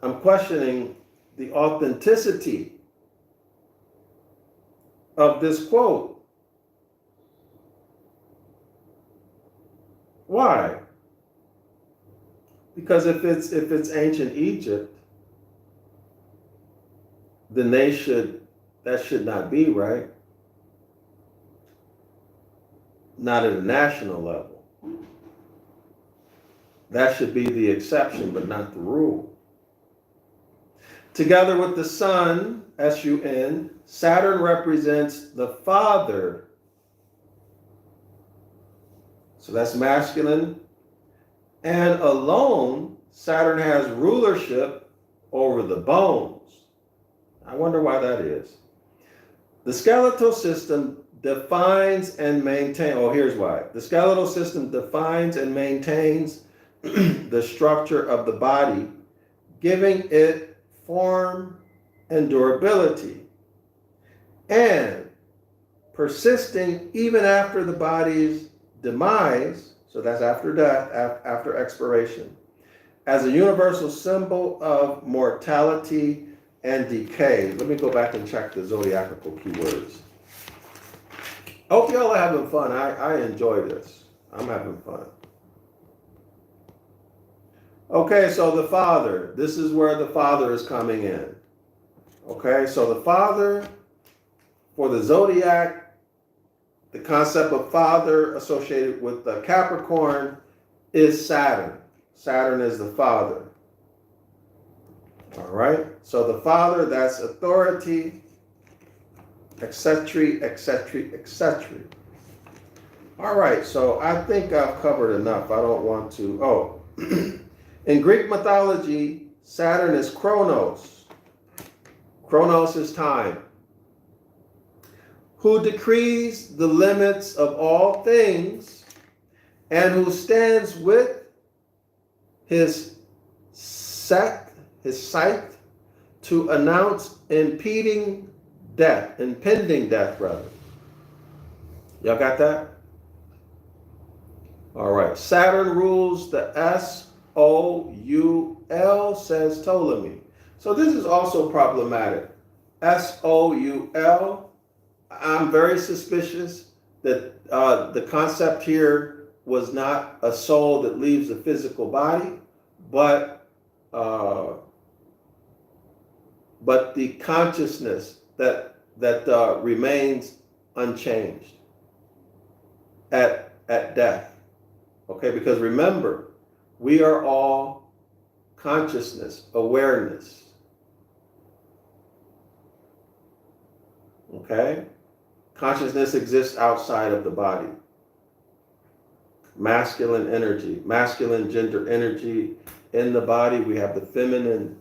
I'm questioning the authenticity of this quote. Why? Because if it's ancient Egypt, then that should not be, right? not at a national level. That should be the exception, but not the rule. Together with the sun, S-U-N, Saturn represents the father. So that's masculine. And alone, Saturn has rulership over the bones. I wonder why that is. The skeletal system defines and maintains, here's why. The skeletal system defines and maintains the structure of the body, giving it form and durability, and persisting even after the body's demise, so that's after death, after expiration, as a universal symbol of mortality and decay. Let me go back and check the zodiacal keywords. I hope y'all are having fun. I enjoy this. I'm having fun. Okay, so the father. This is where the father is coming in. Okay, so the father, for the zodiac, the concept of father associated with the Capricorn is Saturn. Saturn is the father. All right, so the father, that's authority, etc., etc., etc. All right, so I think I've covered enough. I don't want to, in Greek mythology, Saturn is Chronos. Chronos is time. Who decrees the limits of all things and who stands with his scythe to announce impending death. Y'all got that? All right. Saturn rules the S-O-U-L, says Ptolemy. So this is also problematic. S-O-U-L. I'm very suspicious that the concept here was not a soul that leaves the physical body, but the consciousness that remains unchanged at death. Okay, because remember, we are all consciousness, awareness. Okay? Consciousness exists outside of the body. Masculine energy, masculine gender energy in the body. We have the feminine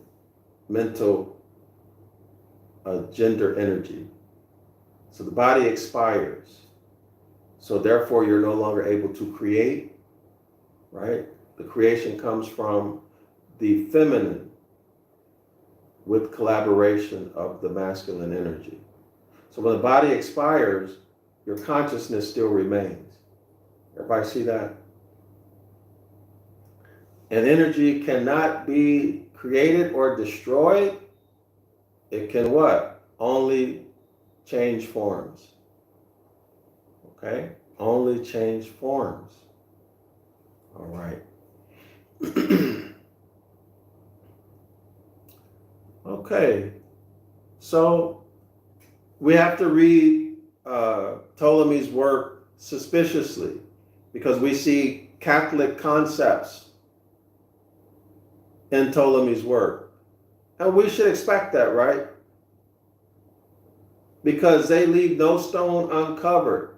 mental gender energy. So the body expires. So therefore you're no longer able to create, right? The creation comes from the feminine with collaboration of the masculine energy. So when the body expires, your consciousness still remains. Everybody see that? And energy cannot be created or destroyed. It can what? Only change forms. Okay? Only change forms. All right. Okay. So we have to read Ptolemy's work suspiciously because we see Catholic concepts in Ptolemy's work. And we should expect that, right? Because they leave no stone uncovered.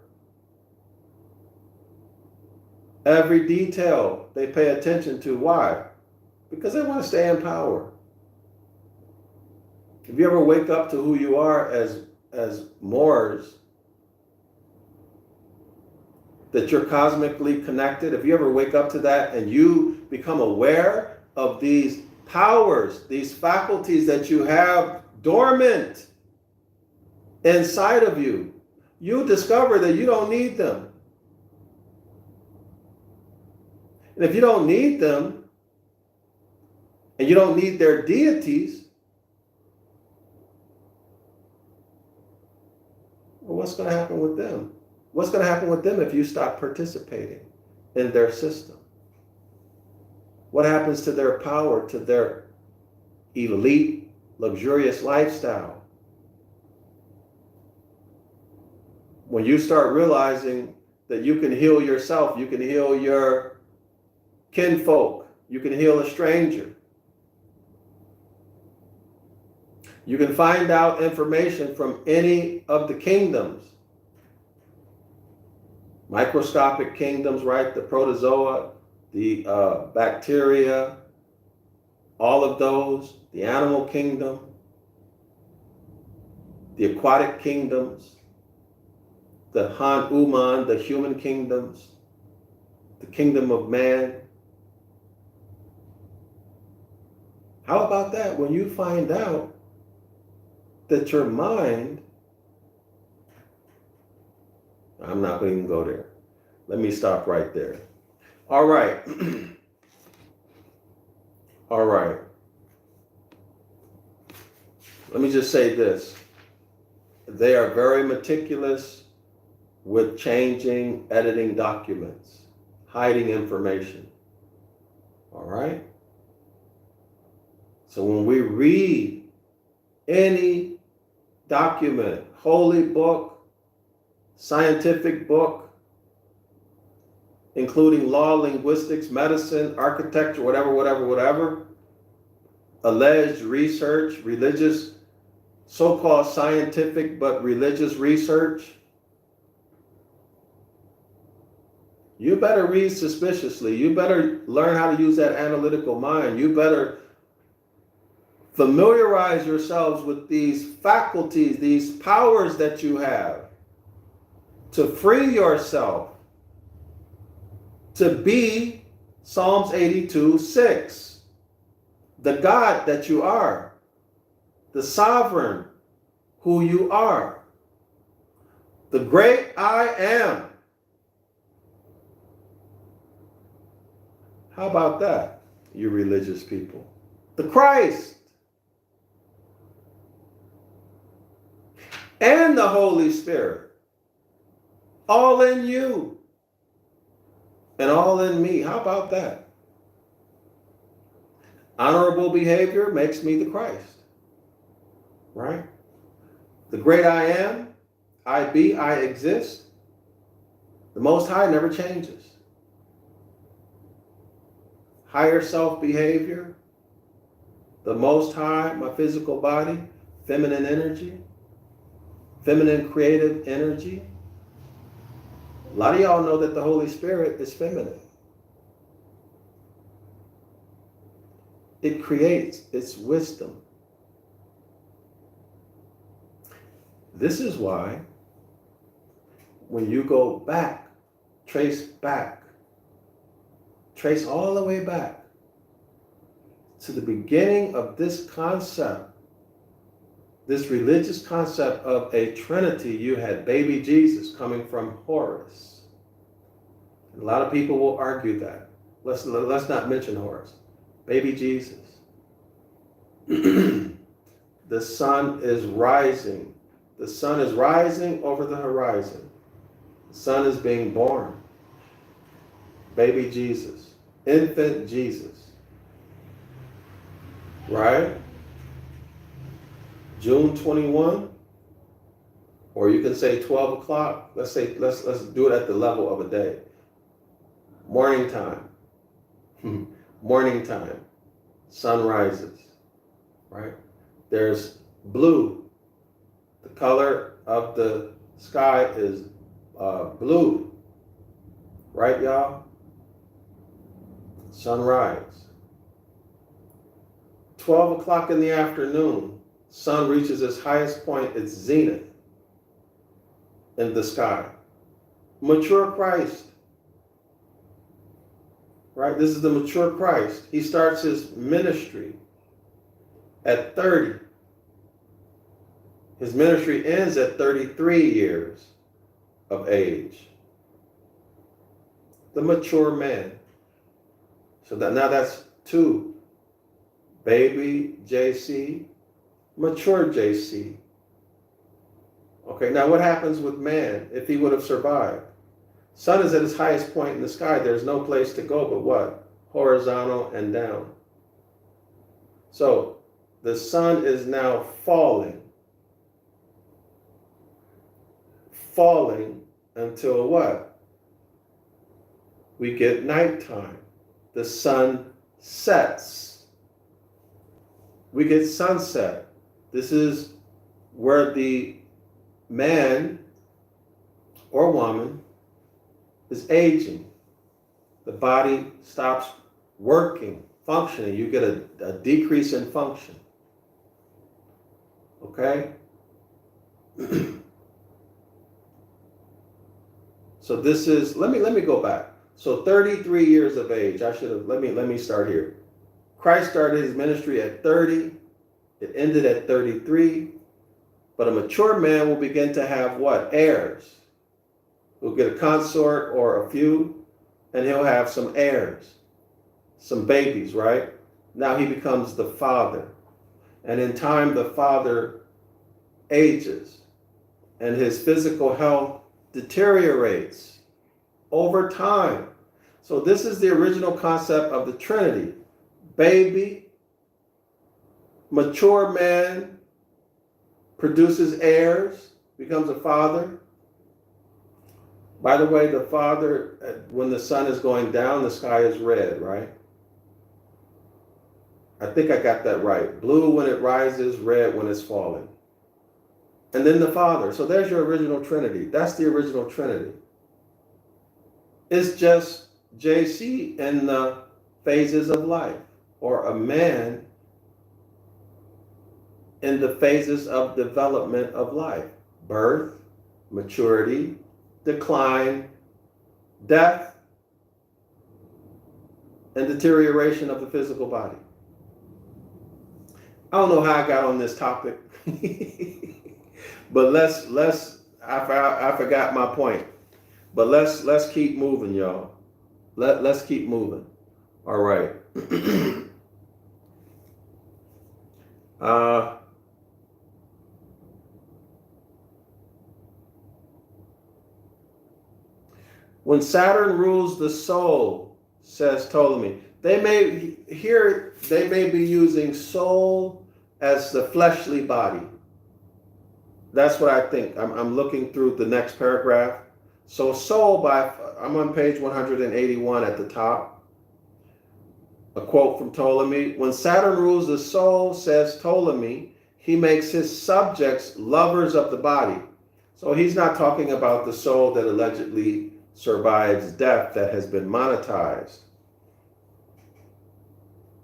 Every detail they pay attention to. Why? Because they want to stay in power. If you ever wake up to who you are as Moors, that you're cosmically connected, if you ever wake up to that and you become aware of these powers, these faculties that you have dormant inside of you, you discover that you don't need them. And if you don't need them, and you don't need their deities, well, what's going to happen with them? What's going to happen with them if you stop participating in their system? What happens to their power, to their elite, luxurious lifestyle? When you start realizing that you can heal yourself, you can heal your kinfolk, you can heal a stranger. You can find out information from any of the kingdoms. Microscopic kingdoms, right? The protozoa, the bacteria, all of those, the animal kingdom, the aquatic kingdoms, the Han Uman, the human kingdoms, the kingdom of man. How about that? When you find out that your mind, I'm not going to even go there. Let me stop right there. All right. All right. Let me just say this. They are very meticulous with changing, editing documents, hiding information. All right? So when we read any document, holy book, scientific book, including law, linguistics, medicine, architecture, whatever, alleged research, religious, so-called scientific but religious research, you better read suspiciously. You better learn how to use that analytical mind. You better familiarize yourselves with these faculties, these powers that you have to free yourself, to be Psalms 82:6, the God that you are, the sovereign who you are, the great I am. How about that, you religious people? The Christ and the Holy Spirit, all in you and all in me. How about that? Honorable behavior makes me the Christ, right? The great I am, I be, I exist. The Most High never changes. Higher self behavior, the Most High, my physical body, feminine energy, feminine creative energy. A lot of y'all know that the Holy Spirit is feminine. It creates its wisdom. This is why when you go back, trace all the way back to the beginning of this concept, this religious concept of a Trinity, you had baby Jesus coming from Horus. A lot of people will argue that. Let's not mention Horus. Baby Jesus. The sun is rising. The sun is rising over the horizon. The sun is being born. Baby Jesus. Infant Jesus. Right? June 21, or you can say 12 o'clock. Let's do it at the level of a day. Morning time. Morning time. Sun rises. Right? There's blue. The color of the sky is blue. Right, y'all? Sunrise. 12 o'clock in the afternoon, sun reaches its highest point, its zenith in the sky. Mature Christ. Right? This is the mature Christ. He starts his ministry at 30. His ministry ends at 33 years of age. The mature man. So now that's two. Baby JC, mature JC. Okay, now what happens with man if he would have survived? Sun is at its highest point in the sky. There's no place to go but what? Horizontal and down. So the sun is now falling. Falling until what? we get nighttime. The sun sets. We get sunset. This is where the man or woman is aging. The body stops working, functioning. You get a decrease in function. Okay? So this is, let me go back. So 33 years of age. Let me start here. Christ started his ministry at 30. It ended at 33. But a mature man will begin to have what? Heirs. He'll get a consort or a few, and he'll have some heirs, some babies, right? Now he becomes the father. And in time, the father ages, and his physical health deteriorates over time. So this is the original concept of the Trinity. Baby, mature man, produces heirs, becomes a father. By the way, the father, when the sun is going down, the sky is red, right? I think I got that right. Blue when it rises, red when it's falling. And then the father. So there's your original Trinity. That's the original Trinity. It's just JC in the phases of life, or a man in the phases of development of life. Birth, maturity, decline, death, and deterioration of the physical body. I don't know how I got on this topic, but I forgot my point. But let's keep moving, y'all. Let's keep moving. All right. When Saturn rules the soul, says Ptolemy, they may be using soul as the fleshly body. That's what I think. I'm looking through the next paragraph. So soul I'm on page 181 at the top. A quote from Ptolemy. When Saturn rules the soul, says Ptolemy, he makes his subjects lovers of the body. So he's not talking about the soul that allegedly survives death, that has been monetized.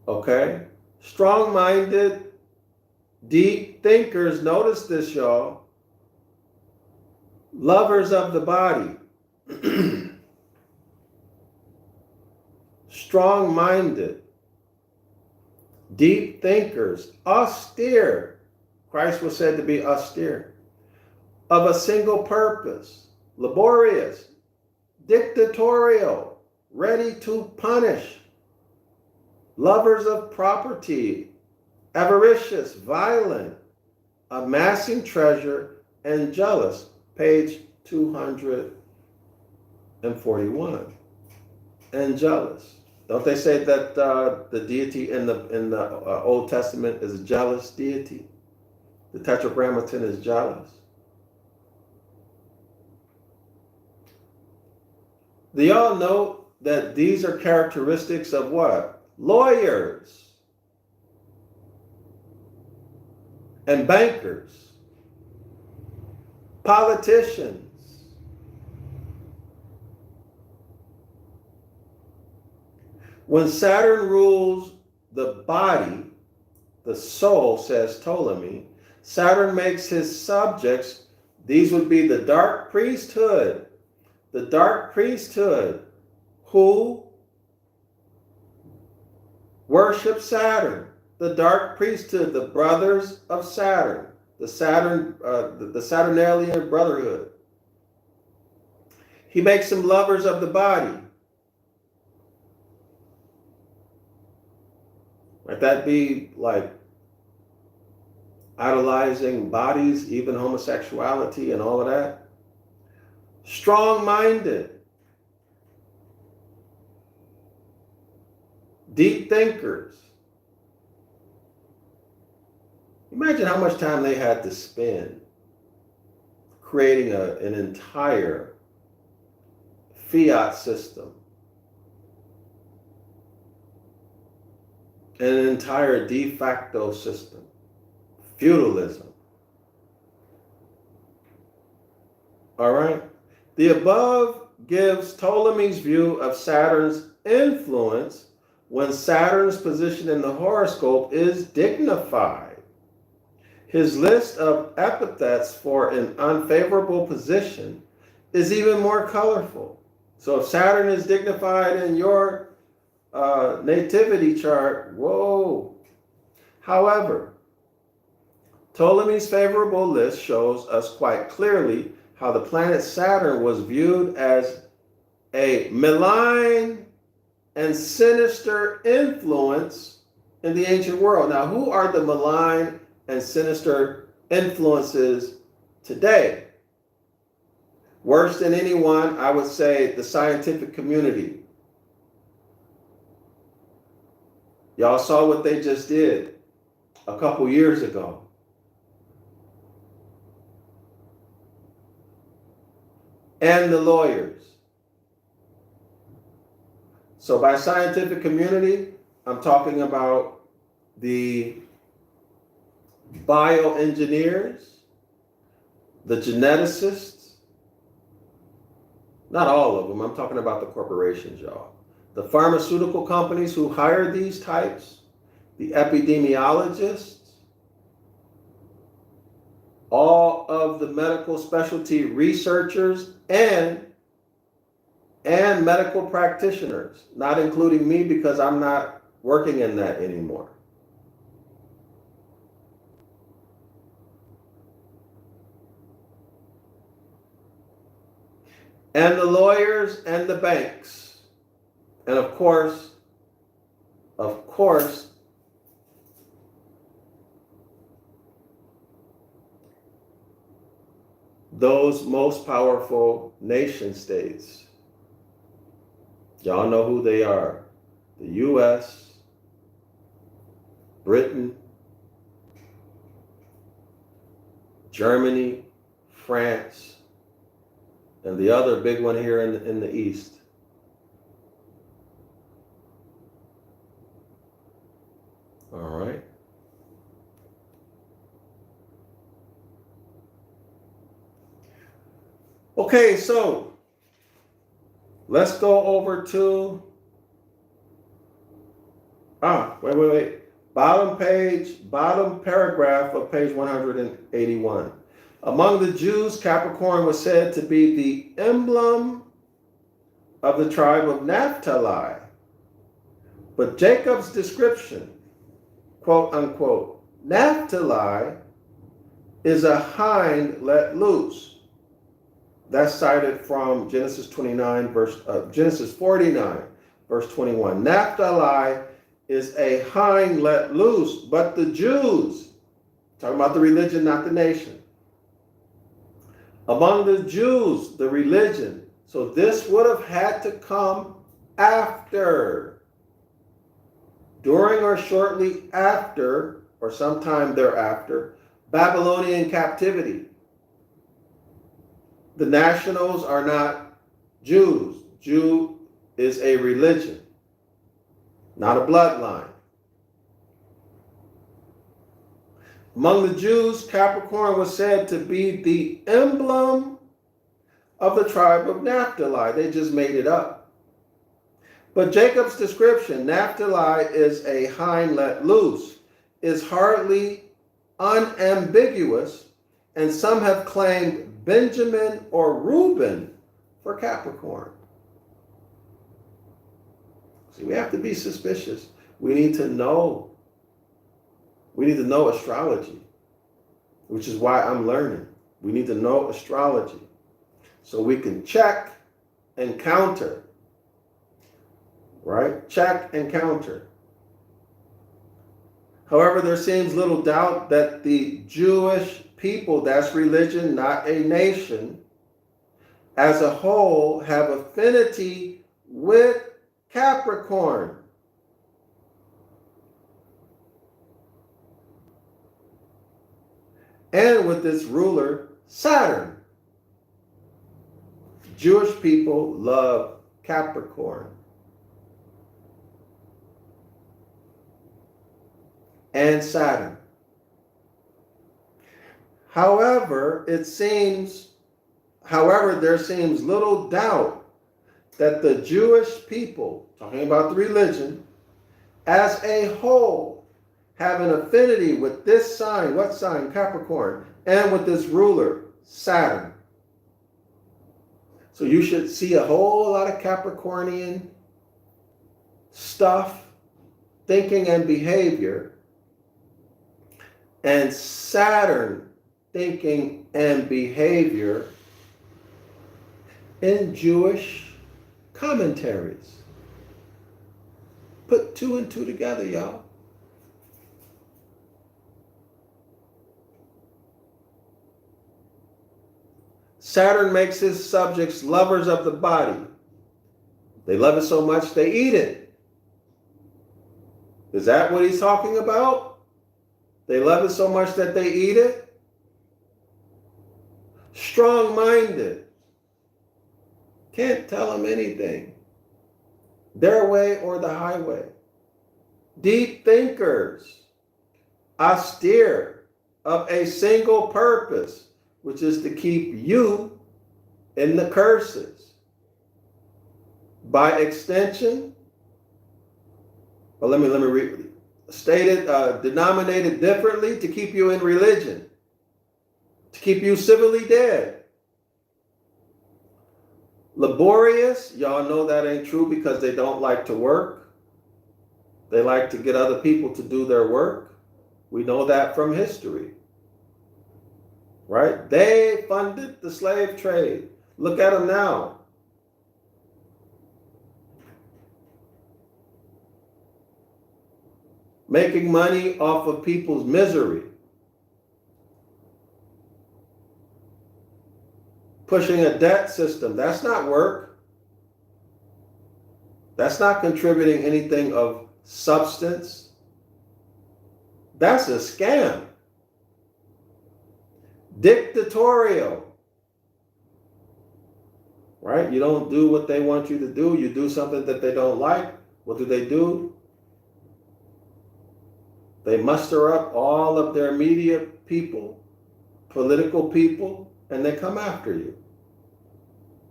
Okay? Strong-minded, deep thinkers, notice this, y'all. Lovers of the body. Strong-minded, deep thinkers, austere. Christ was said to be austere. Of a single purpose, laborious, dictatorial, ready to punish, lovers of property, avaricious, violent, amassing treasure, and jealous. Page 241. And jealous. Don't they say that the deity in the Old Testament is a jealous deity? The Tetragrammaton is jealous. Do y'all know that these are characteristics of what? Lawyers and bankers, politicians. When Saturn rules the body, the soul, says Ptolemy, Saturn makes his subjects, these would be the dark priesthood who worship Saturn, the dark priesthood, the brothers of Saturn, the Saturnalian brotherhood. He makes them lovers of the body. Might that be like idolizing bodies, even homosexuality and all of that? Strong-minded, deep thinkers. Imagine how much time they had to spend creating an entire fiat system and an entire de facto system, feudalism. All right? The above gives Ptolemy's view of Saturn's influence when Saturn's position in the horoscope is dignified. His list of epithets for an unfavorable position is even more colorful. So if Saturn is dignified in your nativity chart, whoa. However, Ptolemy's favorable list shows us quite clearly how the planet Saturn was viewed as a malign and sinister influence in the ancient world. Now, who are the malign and sinister influences today? Worse than anyone, I would say the scientific community. Y'all saw what they just did a couple years ago. And the lawyers. So by scientific community, I'm talking about the bioengineers, the geneticists, not all of them, I'm talking about the corporations, y'all. The pharmaceutical companies who hire these types, the epidemiologists, all of the medical specialty researchers and medical practitioners, not including me because I'm not working in that anymore. And the lawyers and the banks. And of course, those most powerful nation states. Y'all know who they are. The US, Britain, Germany, France, and the other big one here in the East. All right. Okay, so let's go over to, wait. Bottom paragraph of page 181. Among the Jews, Capricorn was said to be the emblem of the tribe of Naphtali. But Jacob's description, quote unquote, Naphtali is a hind let loose. That's cited from Genesis 49, Genesis 49, verse 21. Naphtali is a hind let loose, but the Jews, talking about the religion, not the nation. Among the Jews, the religion. So this would have had to come after, during or shortly after, or sometime thereafter, Babylonian captivity. The nationals are not Jews. Jew is a religion, not a bloodline. Among the Jews, Capricorn was said to be the emblem of the tribe of Naphtali. They just made it up. But Jacob's description, Naphtali is a hind let loose, is hardly unambiguous, and some have claimed Benjamin or Reuben for Capricorn. See, we have to be suspicious. We need to know astrology, which is why I'm learning. We need to know astrology so we can check and counter, right? Check and counter. However, there seems little doubt that the Jewish people, that's religion, not a nation, as a whole have affinity with Capricorn. And with its ruler, Saturn. Jewish people love Capricorn. and Saturn. However, there seems little doubt that the Jewish people, talking about the religion, as a whole, have an affinity with this sign. What sign? Capricorn. And with this ruler, Saturn. So you should see a whole lot of Capricornian stuff, thinking and behavior, and Saturn thinking and behavior in Jewish commentaries. Put 2 and 2 together, y'all. Saturn makes his subjects lovers of the body. They love it so much they eat it. Is that what he's talking about? They love it so much that they eat it? Strong-minded. Can't tell them anything. Their way or the highway. Deep thinkers. Austere, of a single purpose, which is to keep you in the curses. By extension, well, let me read. Stated, denominated differently, to keep you in religion, to keep you civilly dead. Laborious, y'all know that ain't true because they don't like to work. They like to get other people to do their work. We know that from history. Right? They funded the slave trade. Look at them now. Making money off of people's misery. Pushing a debt system. That's not work. That's not contributing anything of substance. That's a scam. Dictatorial. Right? You don't do what they want you to do. You do something that they don't like. What do? They muster up all of their media people, political people, and they come after you.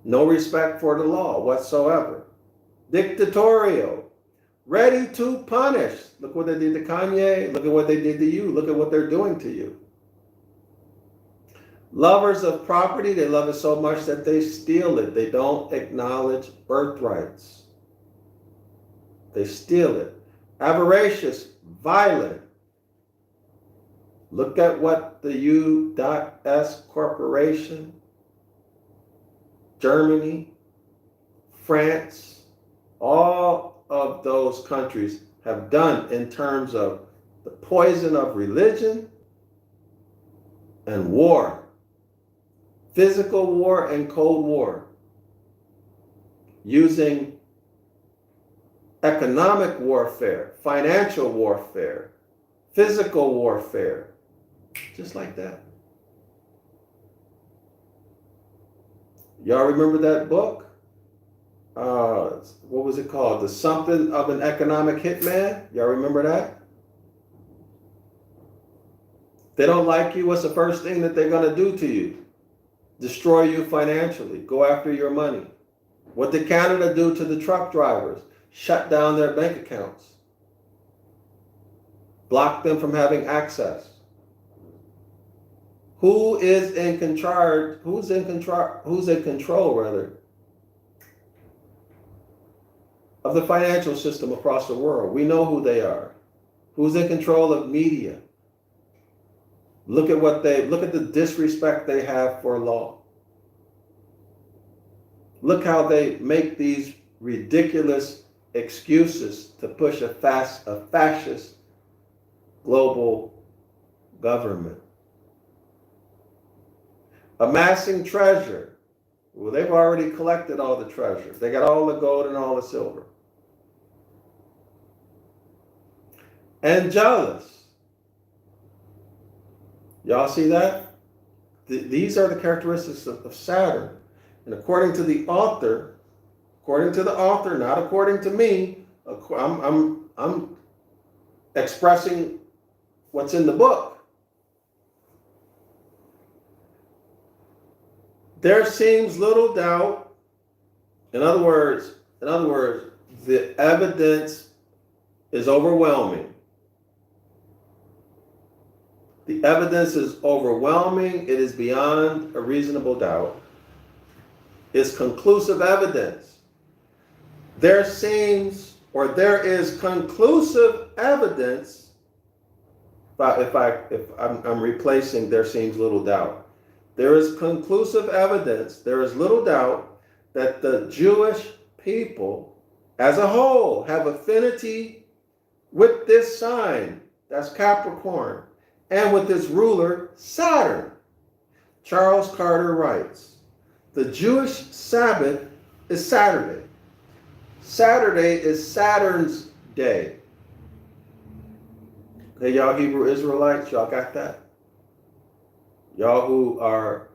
No respect for the law whatsoever. Dictatorial. Ready to punish. Look what they did to Kanye. Look at what they did to you. Look at what they're doing to you. Lovers of property. They love it so much that they steal it. They don't acknowledge birthrights. They steal it. Avaricious. Violent. Look at what the U.S. Corporation, Germany, France, all of those countries have done in terms of the poison of religion and war, physical war and Cold War, using economic warfare, financial warfare, physical warfare, just like that. Y'all remember that book? What was it called? The Something of an Economic Hitman? Y'all remember that? They don't like you. What's the first thing that they're going to do to you? Destroy you financially. Go after your money. What did Canada do to the truck drivers? Shut down their bank accounts. Block them from having access. Who is in control? Who's in control of the financial system across the world? We know who they are. Who's in control of media? Look at the disrespect they have for law. Look how they make these ridiculous excuses to push a fascist global government. Amassing treasure. Well, they've already collected all the treasure. They got all the gold and all the silver. And jealous. Y'all see that? These are the characteristics of Saturn. And according to the author, not according to me, I'm expressing what's in the book. There seems little doubt. In other words, the evidence is overwhelming. The evidence is overwhelming. It is beyond a reasonable doubt. It's conclusive evidence. There is conclusive evidence. If I'm replacing there seems little doubt. There is conclusive evidence. There is little doubt that the Jewish people as a whole have affinity with this sign, that's Capricorn, and with its ruler, Saturn. Charles Carter writes, the Jewish Sabbath is Saturday. Saturday is Saturn's day. Okay, y'all Hebrew Israelites, y'all got that? Y'all who are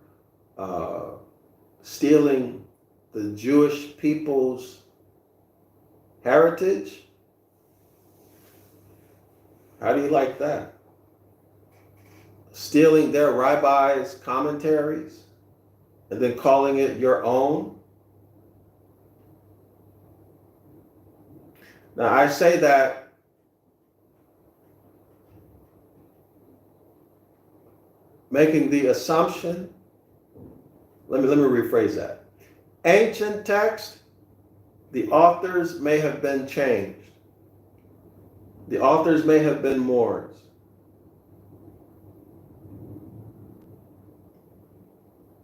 stealing the Jewish people's heritage? How do you like that? Stealing their rabbis' commentaries and then calling it your own? Now, I say that making the assumption, let me rephrase that. Ancient text, the authors may have been changed. The authors may have been Moors.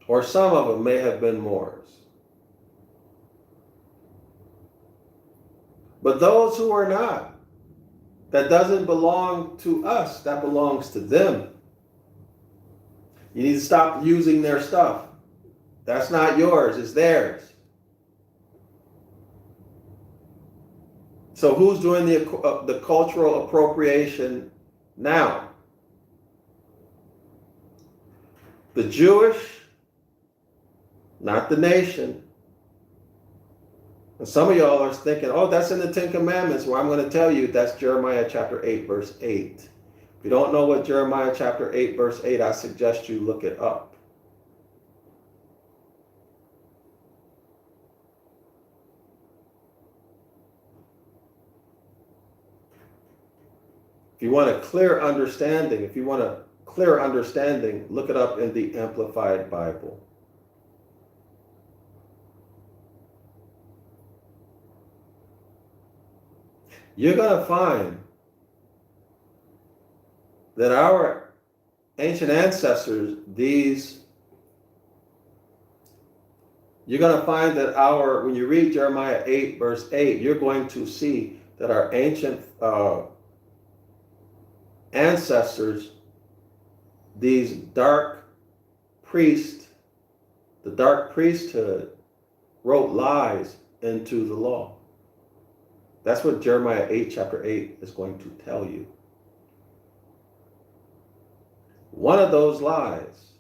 Or some of them may have been Moors. But those who are not, that doesn't belong to us, that belongs to them. You need to stop using their stuff. That's not yours, it's theirs. So who's doing the cultural appropriation now? The Jewish, not the nation. And some of y'all are thinking, oh, that's in the Ten Commandments. Well, I'm going to tell you that's Jeremiah chapter 8, verse 8. If you don't know what Jeremiah chapter 8, verse 8, I suggest you look it up. If you want a clear understanding, look it up in the Amplified Bible. You're going to find that our ancient ancestors, you're going to find that when you read Jeremiah 8, verse 8, you're going to see that our ancient ancestors, these dark priests, the dark priesthood, wrote lies into the law. That's what Jeremiah 8, chapter 8 is going to tell you. One of those lies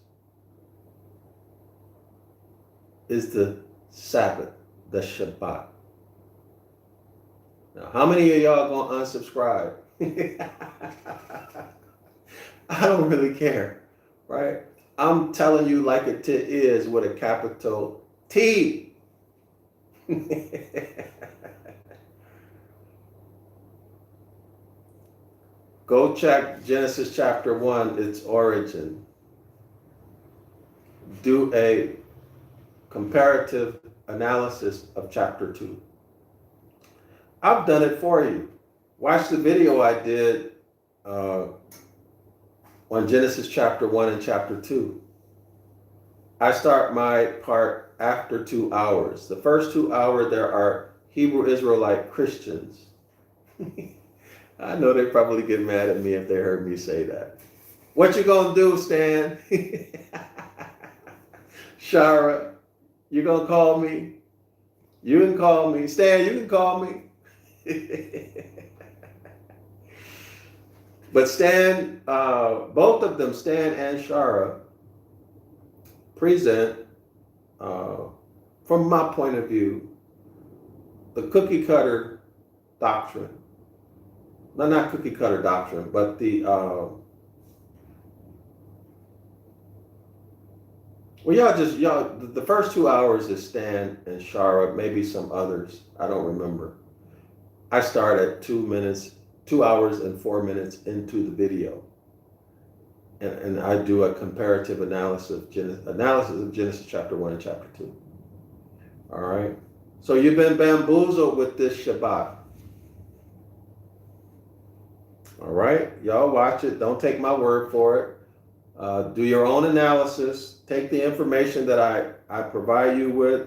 is the Sabbath, the Shabbat. Now, how many of y'all going to unsubscribe? I don't really care, right? I'm telling you like it is with a capital T. Go check Genesis chapter 1, its origin. Do a comparative analysis of chapter 2. I've done it for you. Watch the video I did on Genesis chapter 1 and chapter 2. I start my part after 2 hours. The first 2 hours, there are Hebrew Israelite Christians. I know they probably get mad at me if they heard me say that. What you gonna do, Stan? Shara, you gonna call me? You can call me. Stan, you can call me. But Stan, both of them, Stan and Shara, present, from my point of view, the cookie cutter doctrine. No, not cookie cutter doctrine, but the Well, the first 2 hours is Stan and Shara, maybe some others. I don't remember. I start at 2 hours and 4 minutes into the video. And I do a comparative analysis of Genesis chapter 1 and chapter 2. All right. So you've been bamboozled with this Shabbat. All right. Y'all watch it. Don't take my word for it. Do your own analysis. Take the information that I provide you with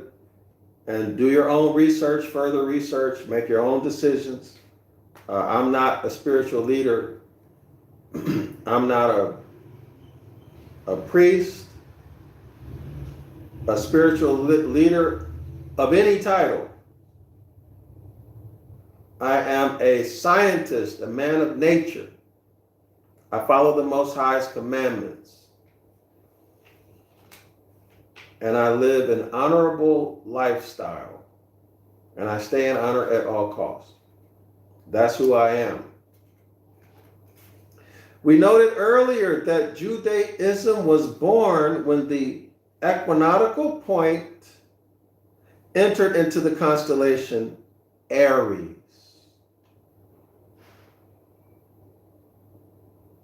and do your own research, further research, make your own decisions. I'm not a spiritual leader. I'm not a priest, a spiritual leader of any title. I am a scientist, a man of nature. I follow the Most High's commandments. And I live an honorable lifestyle. And I stay in honor at all costs. That's who I am. We noted earlier that Judaism was born when the equinoctial point entered into the constellation Aries.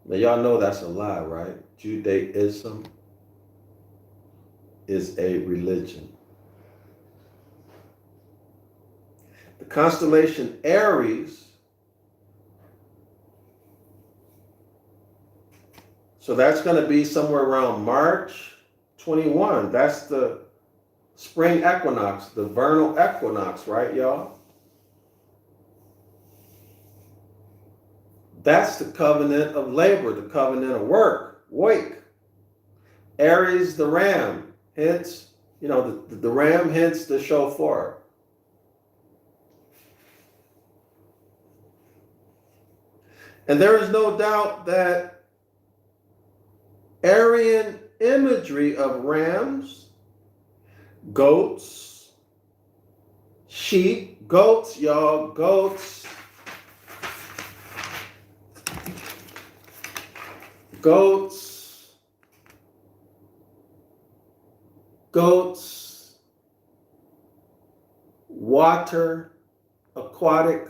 Now, y'all know that's a lie, right? Judaism is a religion. The constellation Aries, so that's going to be somewhere around March 21. That's the spring equinox, the vernal equinox, right, y'all? That's the covenant of labor, the covenant of work, wake. Aries, the ram, hence, the ram, hence the shofar. And there is no doubt that Aryan imagery of rams, goats, sheep, goats, y'all, goats, water, aquatic,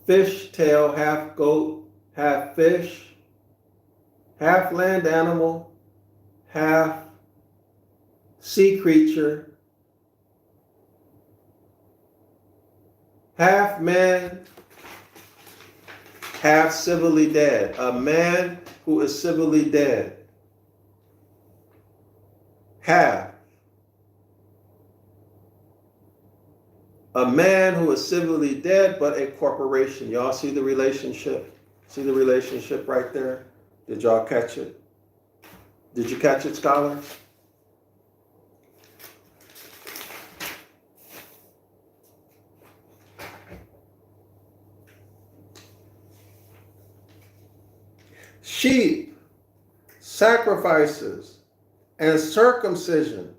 fish tail, half goat, half fish, half land animal, half sea creature, half man, half civilly dead. A man who is civilly dead. Half. A man who is civilly dead, but a corporation. Y'all see the relationship? See the relationship right there? Did y'all catch it? Did you catch it, scholars? Sheep, sacrifices, and circumcision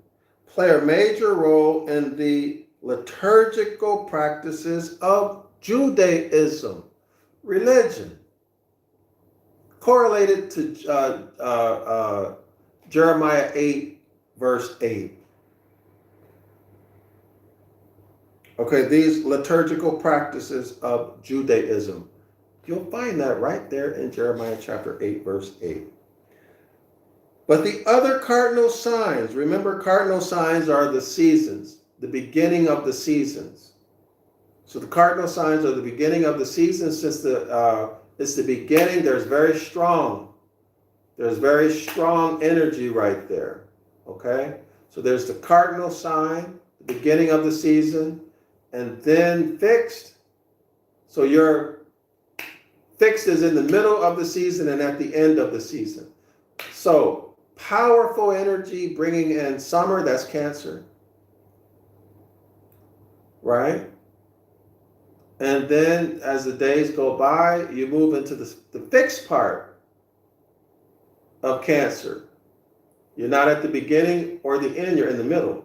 play a major role in the liturgical practices of Judaism, religion, correlated to Jeremiah 8, verse 8. Okay, these liturgical practices of Judaism. You'll find that right there in Jeremiah chapter 8, verse 8. But the other cardinal signs, remember, cardinal signs are the seasons, the beginning of the seasons. So the cardinal signs are the beginning of the seasons. Since it's the beginning, there's very strong energy right there. Okay? So there's the cardinal sign, the beginning of the season, and then fixed. So your fixed is in the middle of the season and at the end of the season. So powerful energy bringing in summer, that's Cancer. Right? And then as the days go by, you move into the fixed part of Cancer. You're not at the beginning or the end, you're in the middle.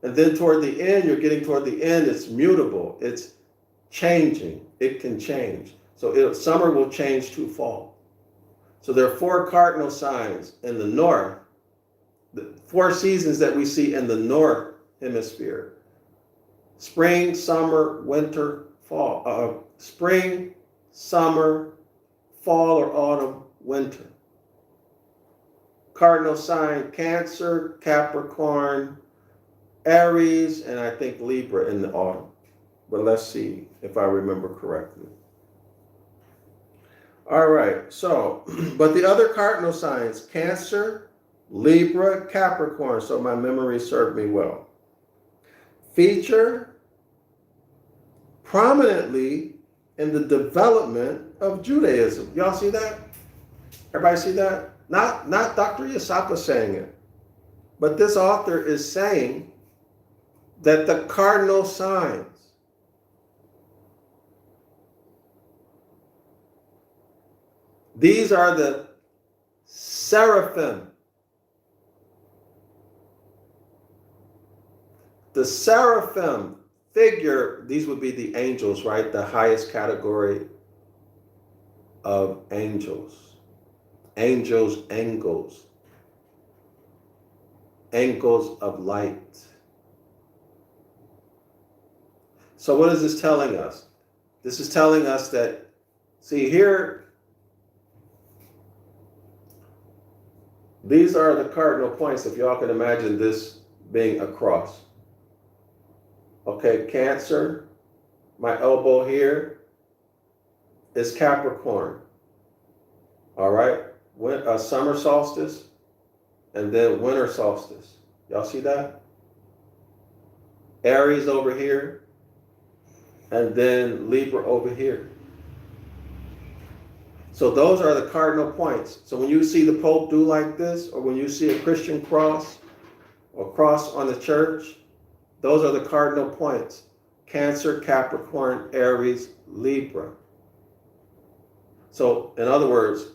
And then toward the end, you're getting toward the end, it's mutable, it's changing, it can change. So summer will change to fall. So there are 4 cardinal signs in the north the 4 seasons that we see in the north hemisphere: spring, summer, winter, fall. Spring, summer, fall or autumn, winter. Cardinal sign: Cancer, Capricorn, Aries, and I think Libra in the autumn. But let's see if I remember correctly. All right, so, but the other cardinal signs: Cancer, Libra, Capricorn, so my memory served me well, feature prominently in the development of Judaism. Y'all see that? Everybody see that? Not Dr. Yasaka saying it, but this author is saying that the cardinal signs, these are the seraphim. The seraphim figure, these would be the angels, right? The highest category of angels. Angels, angles of light. So what is this telling us? This is telling us that, see here, these are the cardinal points, if y'all can imagine this being a cross. Okay, Cancer, my elbow here is Capricorn. All right, summer solstice and then winter solstice. Y'all see that? Aries over here and then Libra over here. So those are the cardinal points. So when you see the Pope do like this, or when you see a Christian cross or cross on the church, those are the cardinal points: Cancer, Capricorn, Aries, Libra. So in other words,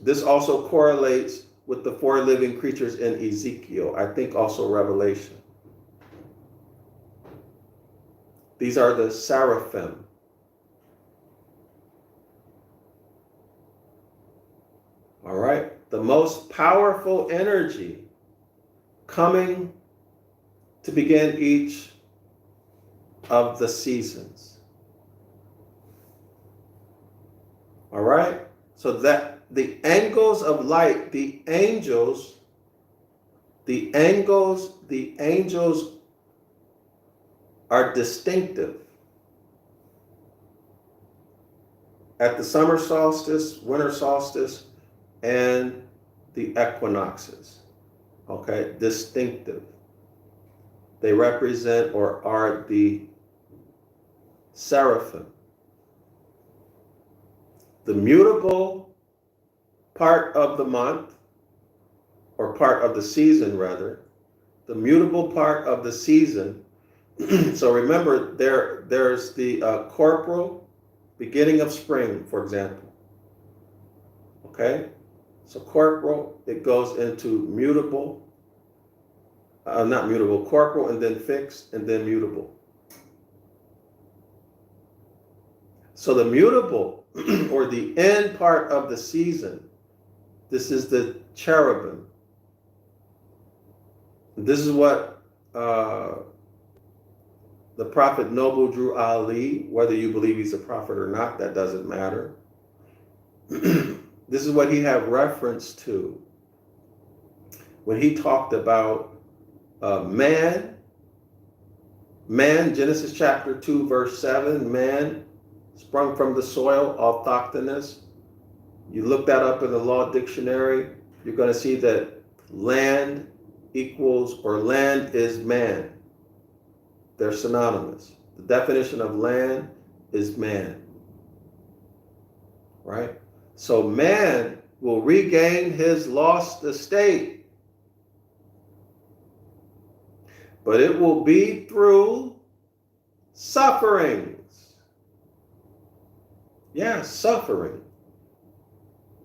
this also correlates with the 4 living creatures in Ezekiel, I think also Revelation. These are the seraphim. All right, the most powerful energy coming to begin each of the seasons. All right, so that the angles of light, the angels are distinctive. At the summer solstice, winter solstice, and the equinoxes. Okay, distinctive. They represent or are the seraphim. The mutable part of the month, or part of the season rather, the mutable part of the season. So remember, there's the corporal beginning of spring, for example. Okay, so corporal, it goes into mutable, not mutable, corporal, and then fixed, and then mutable. So the mutable, or the end part of the season, this is the cherubim. This is what the prophet Noble drew Ali, whether you believe he's a prophet or not, that doesn't matter. This is what he had reference to when he talked about man, Genesis chapter 2, verse 7, man sprung from the soil, autochthonous. You look that up in the Law Dictionary, you're going to see that land equals, or land is man. They're synonymous. The definition of land is man. Right? So man will regain his lost estate, but it will be through sufferings. Yeah, suffering.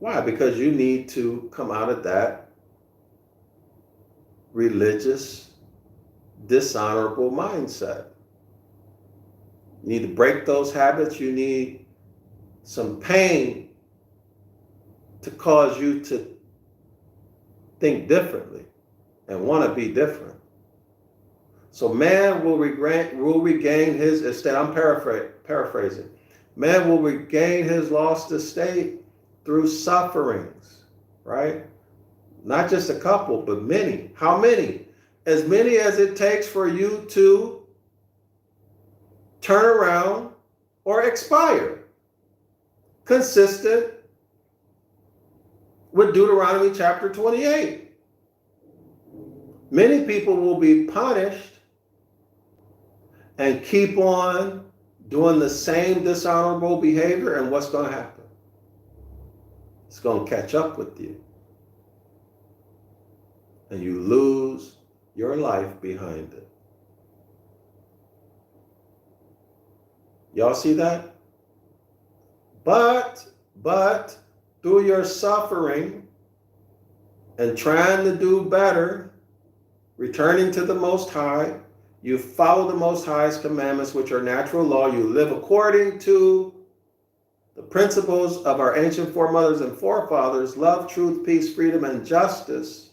Why? Because you need to come out of that religious, dishonorable mindset. You need to break those habits. You need some pain to cause you to think differently. and want to be different. So man will regain his estate. I'm paraphrasing. Man will regain his lost estate through sufferings, right? Not just a couple, but many. How many? As many as it takes for you to turn around or expire. Consistent with Deuteronomy chapter 28. Many people will be punished and keep on doing the same dishonorable behavior, and what's going to happen? It's going to catch up with you. And you lose your life behind it. Y'all see that? But through your suffering and trying to do better, returning to the Most High, you follow the Most High's commandments, which are natural law. You live according to the principles of our ancient foremothers and forefathers: love, truth, peace, freedom, and justice.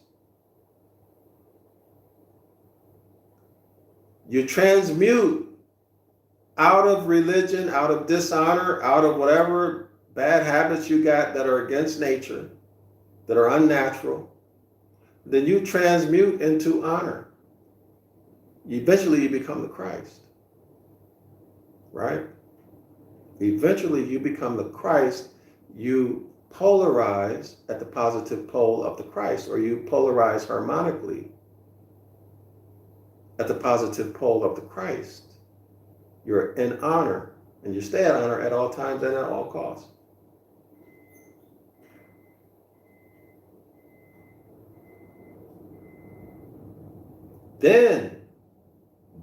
You transmute out of religion, out of dishonor, out of whatever bad habits you got that are against nature, that are unnatural. Then you transmute into honor. Eventually you become the Christ, right? Eventually you become the Christ. You polarize at the positive pole of the Christ, or you polarize harmonically at the positive pole of the Christ. You're in honor, and you stay at honor at all times and at all costs.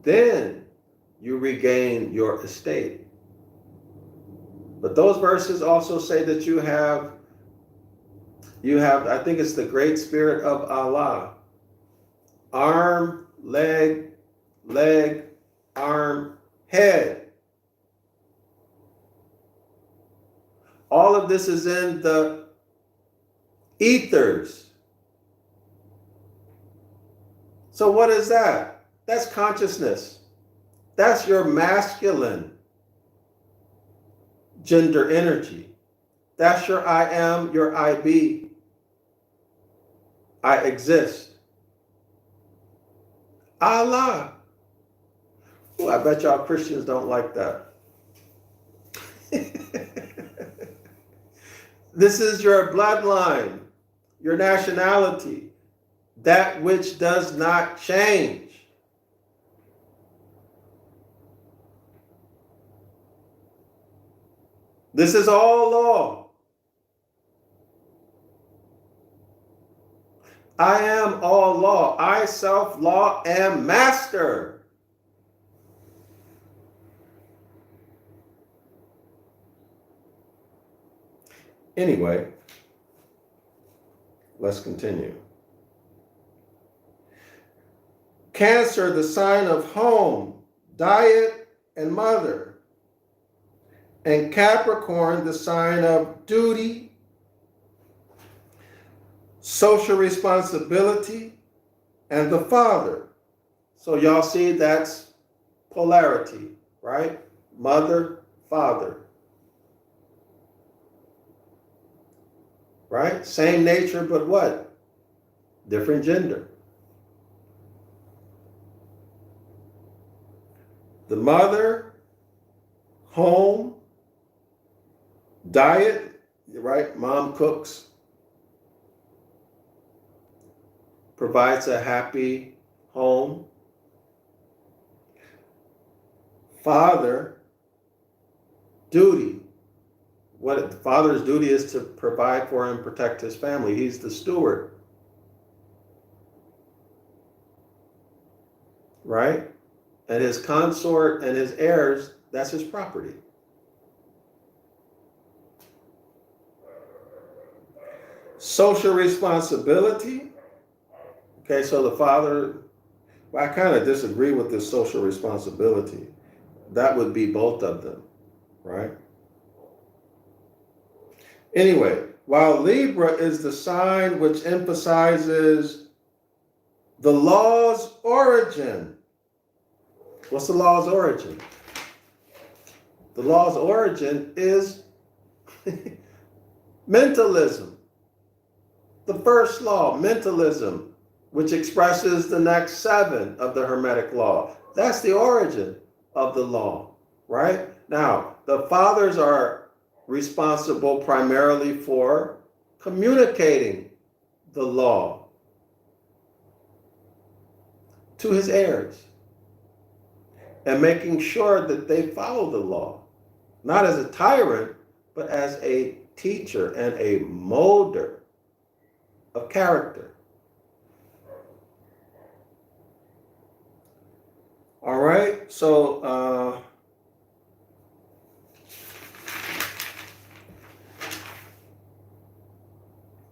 Then you regain your estate. But those verses also say that you have, I think it's the great spirit of Allah. Arm, leg, arm, head. All of this is in the ethers. So what is that? That's consciousness. That's your masculine gender energy. That's your I am, your I be. I exist. Allah. Oh, I bet y'all Christians don't like that. This is your bloodline, your nationality, that which does not change. This is all law. I am all law. I, self-law, am master. Anyway, let's continue. Cancer, the sign of home, diet, and mother. And Capricorn, the sign of duty, social responsibility, and the father. So y'all see that's polarity, right? Mother, father. Right? Same nature, but what? Different gender. The mother, home, diet, right? Mom cooks, provides a happy home. Father, duty. What the father's duty is to provide for and protect his family. He's the steward. Right? And his consort and his heirs, that's his property. Social responsibility. Okay, so the father, well, I kind of disagree with this social responsibility. That would be both of them, right? Anyway, while Libra is the sign which emphasizes The law's origin. What's the law's origin? The law's origin is mentalism. The first law, mentalism, which expresses the next 7 of the Hermetic law. That's the origin of the law, right? Now, the fathers are responsible primarily for communicating the law to his heirs and making sure that they follow the law, not as a tyrant, but as a teacher and a molder of character. All right, so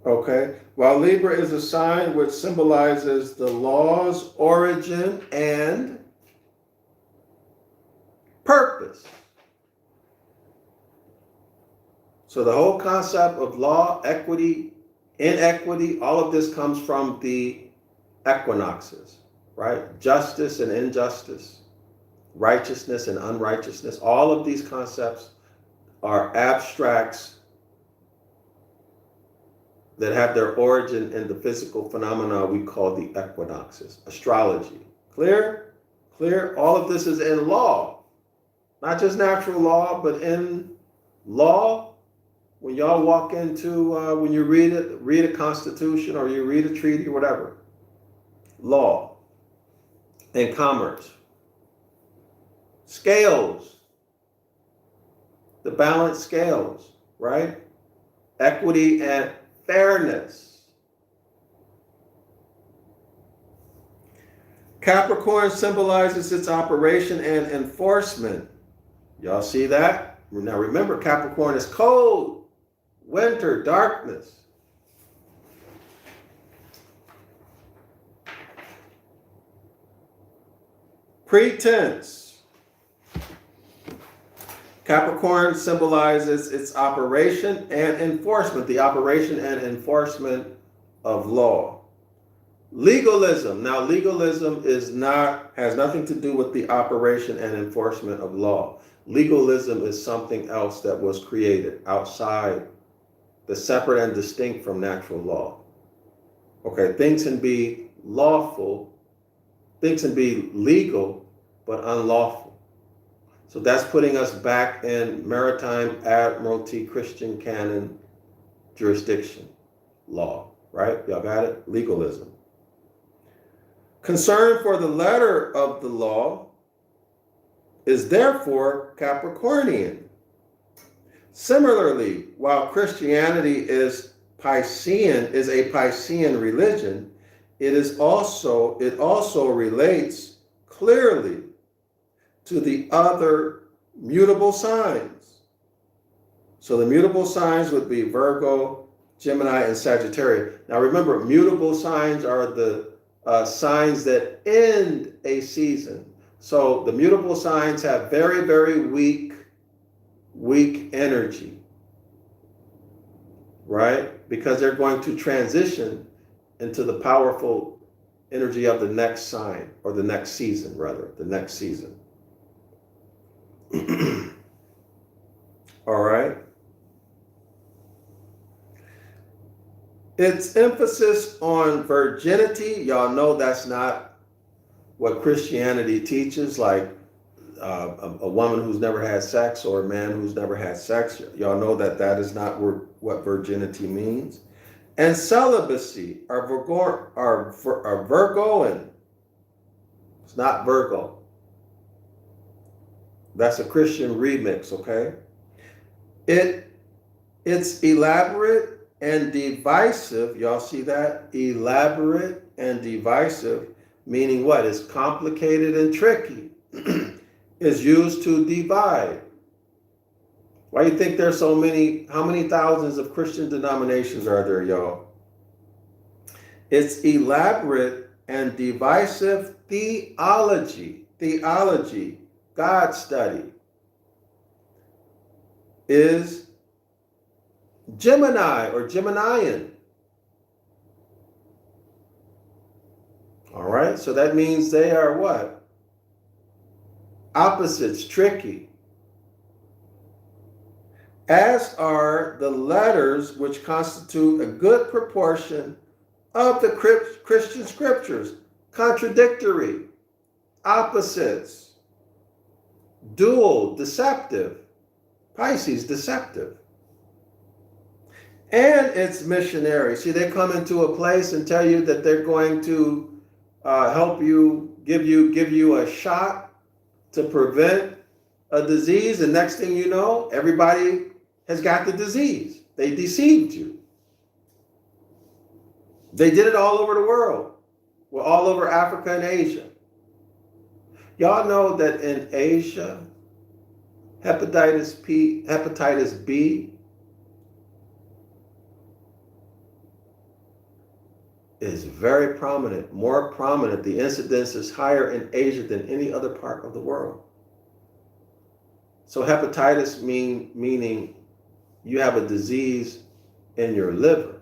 okay, while Libra is a sign which symbolizes the law's origin and purpose. So the whole concept of law, equity, inequity, all of this comes from the equinoxes, right? Justice and injustice, righteousness and unrighteousness, all of these concepts are abstracts that have their origin in the physical phenomena we call the equinoxes. Astrology. Clear? Clear? All of this is in law. Not just natural law, but in law. When y'all walk into, when you read a constitution or you read a treaty or whatever. Law. And commerce. Scales. The balanced scales, right? Equity and fairness. Capricorn symbolizes its operation and enforcement. Y'all see that? Now remember, Capricorn is cold, winter, darkness. Pretense. Capricorn symbolizes its operation and enforcement, the operation and enforcement of law. Legalism. Now, legalism has nothing to do with the operation and enforcement of law. Legalism is something else that was created outside, the separate and distinct from natural law. Okay, things can be lawful, things can be legal, but unlawful. So that's putting us back in maritime admiralty Christian canon jurisdiction law, right? Y'all got it? Legalism. Concern for the letter of the law is therefore Capricornian. Similarly, while Christianity is a Piscean religion, it also relates clearly to the other mutable signs. So the mutable signs would be Virgo, Gemini, and Sagittarius. Now remember, mutable signs are the signs that end a season. So the mutable signs have very, very weak energy, right? Because they're going to transition into the powerful energy of the next sign, or the next season, rather, the next season. All right. Its emphasis on virginity, y'all know that's not what Christianity teaches, like a woman who's never had sex or a man who's never had sex. Y'all know that is not what virginity means. And celibacy are Virgoan. It's not Virgo. That's a Christian remix, okay? It's elaborate and divisive. Y'all see that? Elaborate and divisive, meaning what? It's complicated and tricky. It's used to divide. Why do you think there's so many? How many thousands of Christian denominations are there, y'all? It's elaborate and divisive theology. God study is Gemini or Geminian. All right? So that means they are what? Opposites, tricky. As are the letters which constitute a good proportion of the Christian scriptures. Contradictory, opposites, dual, deceptive. Pisces, deceptive. And it's missionary. See, they come into a place and tell you that they're going to help you, give you a shot to prevent a disease, and next thing you know, everybody has got the disease. They deceived you. They did it all over the world. Well, all over Africa and Asia. Y'all know that in Asia, hepatitis B is very prominent, more prominent. The incidence is higher in Asia than any other part of the world. So hepatitis meaning you have a disease in your liver.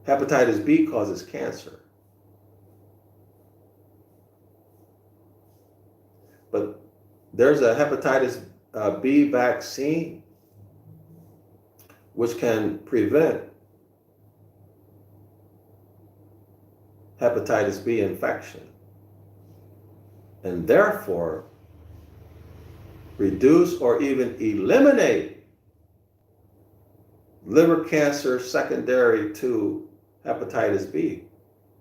Hepatitis B causes cancer. But there's a hepatitis B vaccine which can prevent hepatitis B infection and therefore reduce or even eliminate liver cancer secondary to hepatitis B.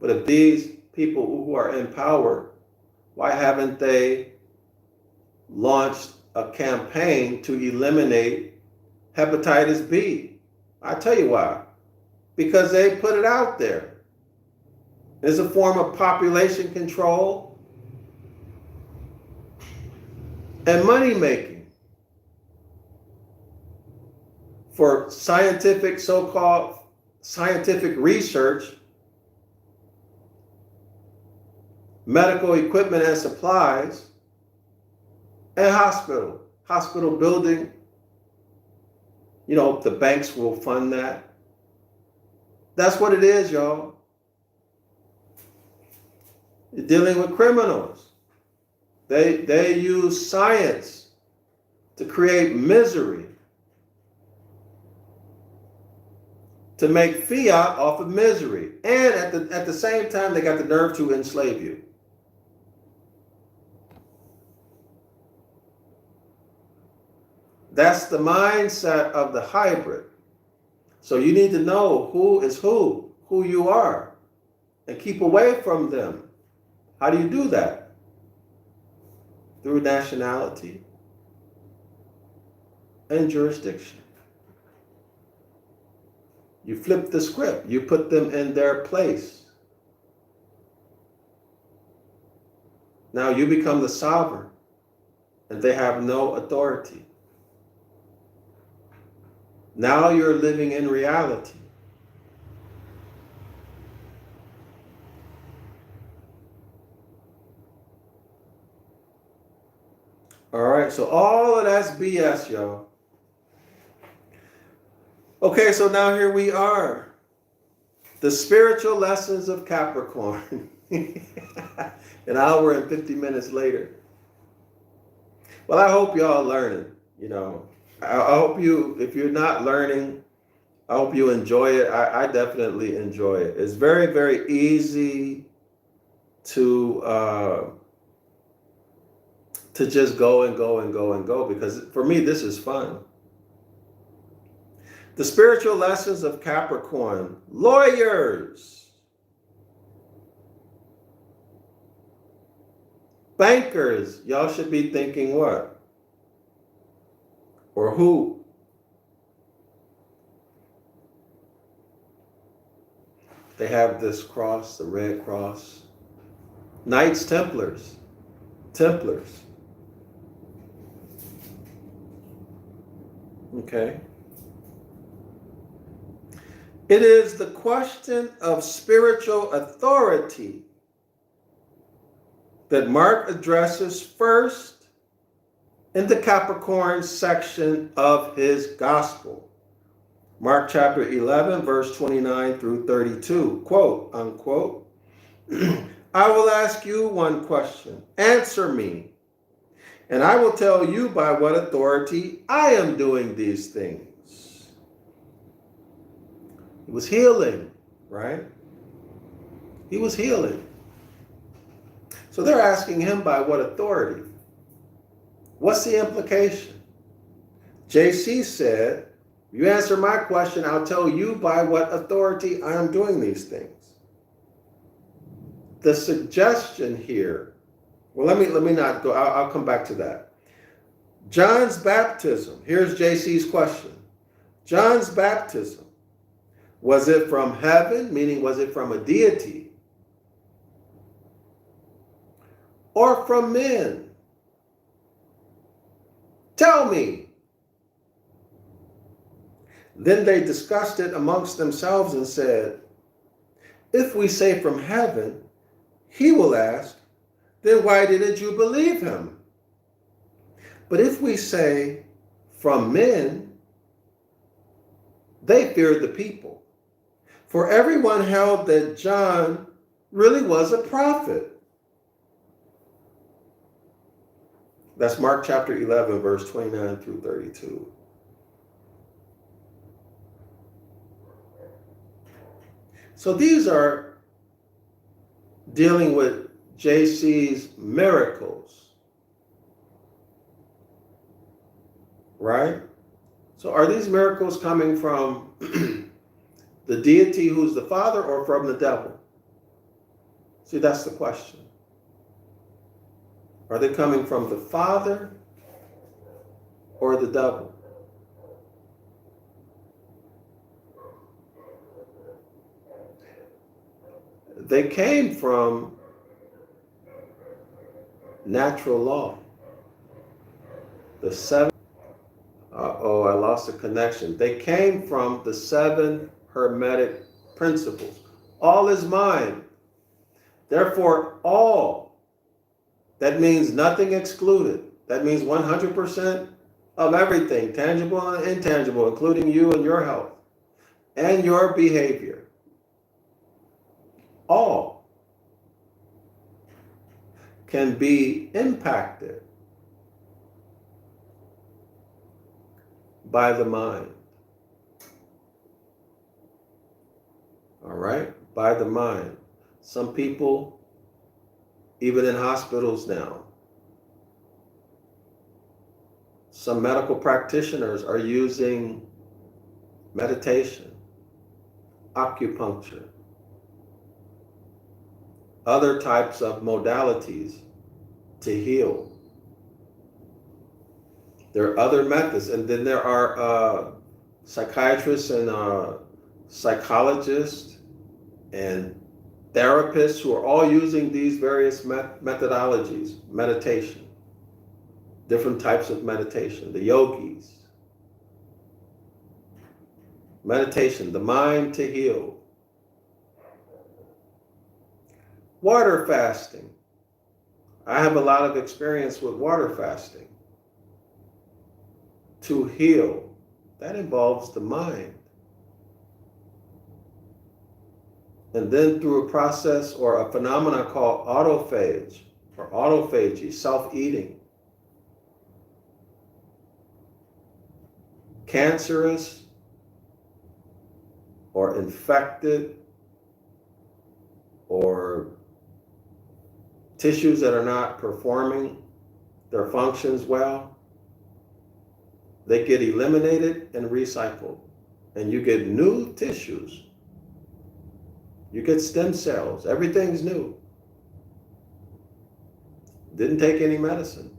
But if these people who are in power, why haven't they launched a campaign to eliminate hepatitis B? I tell you why. Because they put it out there. It's a form of population control and money making for scientific, so-called scientific research, medical equipment and supplies, and hospital building. You know, the banks will fund that. That's what it is, y'all. You're dealing with criminals. They use science to create misery, to make fiat off of misery. And at the same time, they got the nerve to enslave you. That's the mindset of the hybrid. So you need to know who is who you are, and keep away from them. How do you do that? Through nationality and jurisdiction. You flip the script. You put them in their place. Now you become the sovereign, and they have no authority. Now you're living in reality. All right, so all of that's BS, y'all. Okay, so now here we are. The spiritual lessons of Capricorn. An hour and 50 minutes later. Well, I hope y'all learning, you know. I hope you, if you're not learning, I hope you enjoy it. I definitely enjoy it. It's very, very easy to just go and go and go and go, because for me, this is fun. The spiritual lessons of Capricorn. Lawyers. Bankers. Y'all should be thinking what? Or who? They have this cross, the red cross. Knights Templars. Templars. Okay. It is the question of spiritual authority that Mark addresses first in the Capricorn section of his gospel. Mark chapter 11, verse 29 through 32, quote, unquote, I will ask you one question. Answer me, and I will tell you by what authority I am doing these things. He was healing, right? He was healing. So they're asking him by what authority? What's the implication? JC said, you answer my question, I'll tell you by what authority I am doing these things. The suggestion here, well, let me not go, I'll come back to that. John's baptism, here's JC's question. John's baptism, was it from heaven, meaning was it from a deity? Or from men? Tell me. Then they discussed it amongst themselves and said, if we say from heaven, he will ask, then why didn't you believe him? But if we say from men, they feared the people. For everyone held that John really was a prophet. That's Mark chapter 11, verse 29 through 32. So these are dealing with JC's miracles, right? So are these miracles coming from the deity who's the Father or from the devil? See, that's the question. Are they coming from the Father or the devil? They came from natural law. The seven, I lost the connection. They came from the 7 Hermetic principles. All is mind. Therefore, all. That means nothing excluded. That means 100% of everything, tangible and intangible, including you and your health and your behavior. All can be impacted by the mind. All right? By the mind. Some people, even in hospitals now, some medical practitioners are using meditation, acupuncture, other types of modalities to heal. There are other methods, and then there are psychiatrists and psychologists and therapists who are all using these various methodologies, meditation, different types of meditation, the yogis. Meditation, the mind to heal. Water fasting. I have a lot of experience with water fasting. To heal, that involves the mind. And then through a process or a phenomenon called autophage or autophagy, self-eating. Cancerous or infected or tissues that are not performing their functions well, they get eliminated and recycled. And you get new tissues. You get stem cells. Everything's new. Didn't take any medicine.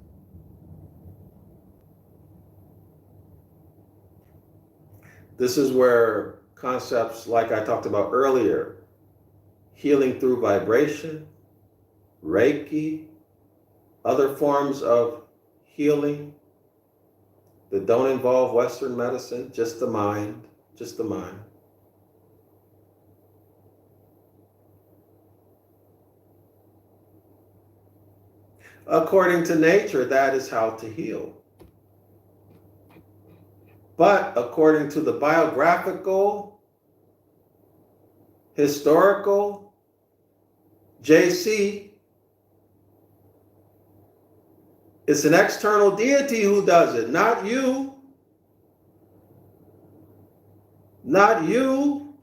This is where concepts like I talked about earlier, healing through vibration, Reiki, other forms of healing that don't involve Western medicine, just the mind, just the mind. According to nature, that is how to heal. But according to the biographical, historical, JC, it's an external deity who does it, not you. Not you,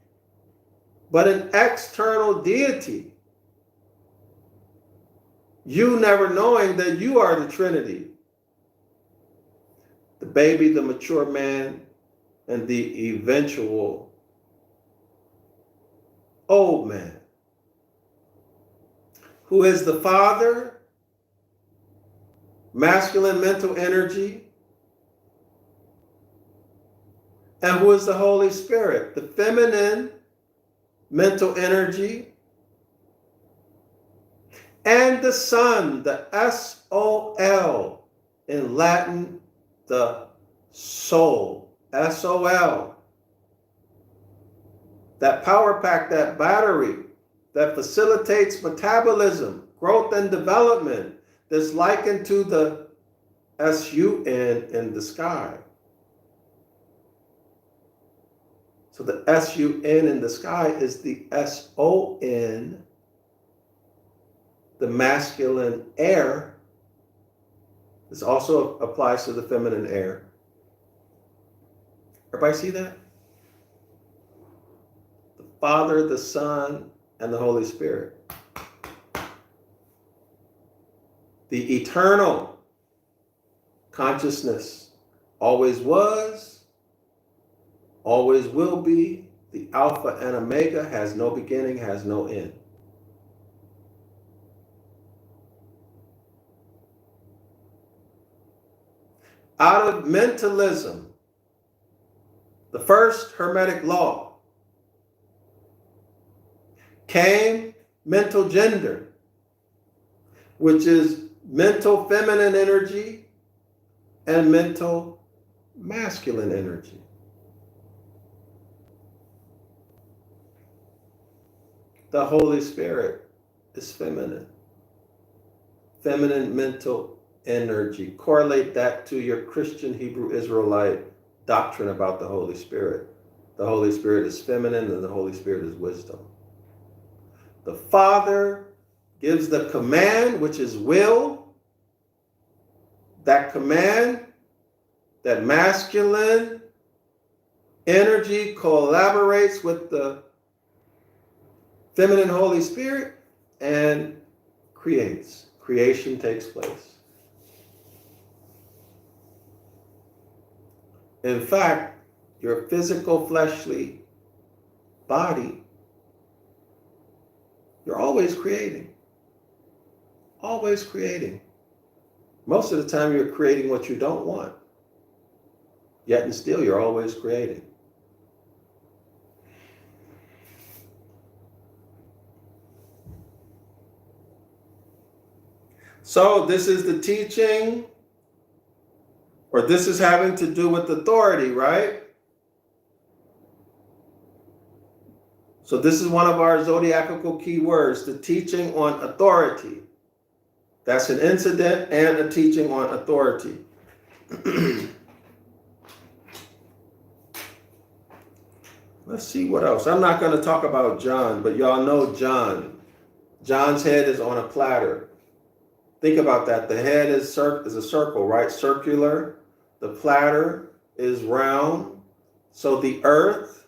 but an external deity. You never knowing that you are the Trinity. The baby, the mature man, and the eventual old man. Who is the father, masculine mental energy, and who is the Holy Spirit, the feminine mental energy, and the Son, the S-O-L, in Latin, the soul, S-O-L. That power pack, that battery that facilitates metabolism, growth, and development, that's likened to the S-U-N in the sky. So the S-U-N in the sky is the S-O-N, the masculine air. This also applies to the feminine air. Everybody see that? The Father, the Son, and the Holy Spirit. The eternal consciousness always was, always will be, the Alpha and Omega, has no beginning, has no end. Out of mentalism, the first Hermetic law, came mental gender, which is mental feminine energy and mental masculine energy. The Holy Spirit is feminine. Feminine mental energy. Correlate that to your Christian Hebrew Israelite doctrine about the Holy Spirit. The Holy Spirit is feminine and the Holy Spirit is wisdom. The Father gives the command, which is will. That command, that masculine energy collaborates with the feminine Holy Spirit and creates. Creation takes place. In fact, your physical fleshly body, you're always creating. Always creating. Most of the time you're creating what you don't want. Yet and still you're always creating. So this is the teaching, or this is having to do with authority, right? So this is one of our zodiacal key words, the teaching on authority. That's an incident and a teaching on authority. Let's see what else. I'm not going to talk about John, but y'all know John. John's head is on a platter. Think about that. The head is a circle, right? Circular. The platter is round. So the earth,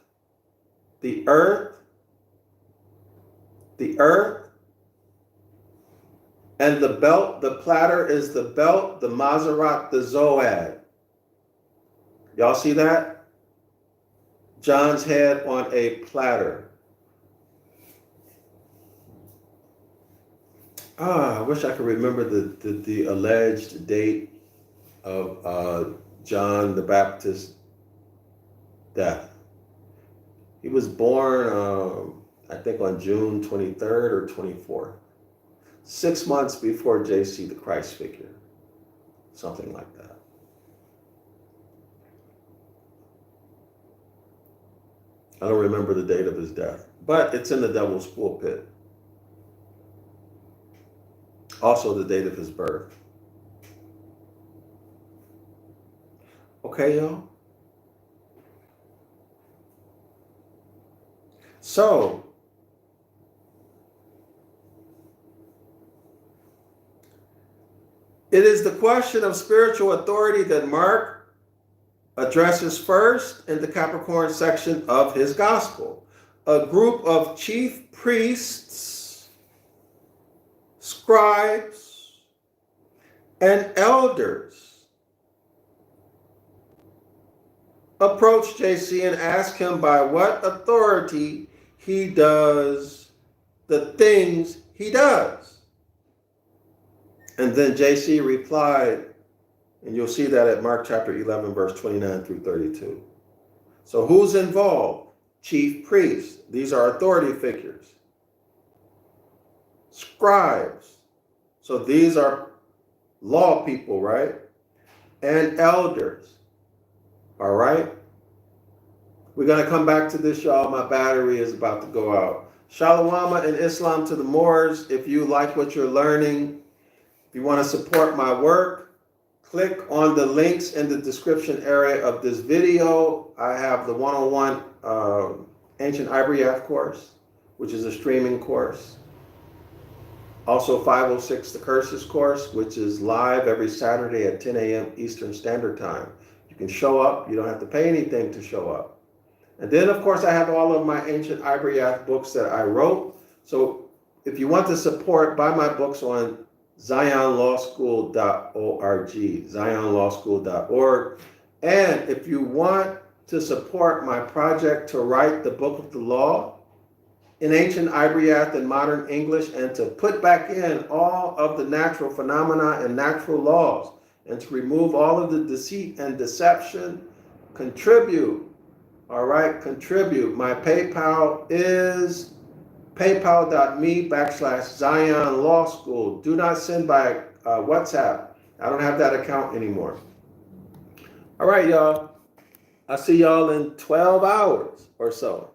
and the belt, the platter is the belt, the Maserat, the Zoad. Y'all see that? John's head on a platter. I wish I could remember the alleged date of John the Baptist's death. He was born, I think, on June 23rd or 24th. 6 months before JC, the Christ figure. Something like that. I don't remember the date of his death, but it's in the devil's pulpit. Also the date of his birth. Okay, y'all? So, it is the question of spiritual authority that Mark addresses first in the Capricorn section of his gospel. A group of chief priests, scribes, and elders approach JC and ask him by what authority he does the things he does. And then JC replied, and you'll see that at Mark chapter 11, verse 29 through 32. So who's involved? Chief priests. These are authority figures. Scribes. So these are law people, right? And elders. All right? We're going to come back to this, y'all. My battery is about to go out. Shalom and Islam to the Moors. If you like what you're learning, if you want to support my work, click on the links in the description area of this video. I have the 101 Ancient Ibaryath course, which is a streaming course. Also 506 The Curses course, which is live every Saturday at 10 a.m. Eastern Standard Time. You can show up. You don't have to pay anything to show up. And then, of course, I have all of my Ancient Ibaryath books that I wrote. So if you want to support, buy my books on zionlawschool.org, zionlawschool.org. And if you want to support my project to write the Book of the Law in Ancient Ibaryath and Modern English, and to put back in all of the natural phenomena and natural laws, and to remove all of the deceit and deception, contribute. All right, contribute. My PayPal is paypal.me/Zion Law School. Do not send by WhatsApp. I don't have that account anymore. All right, y'all. I'll see y'all in 12 hours or so.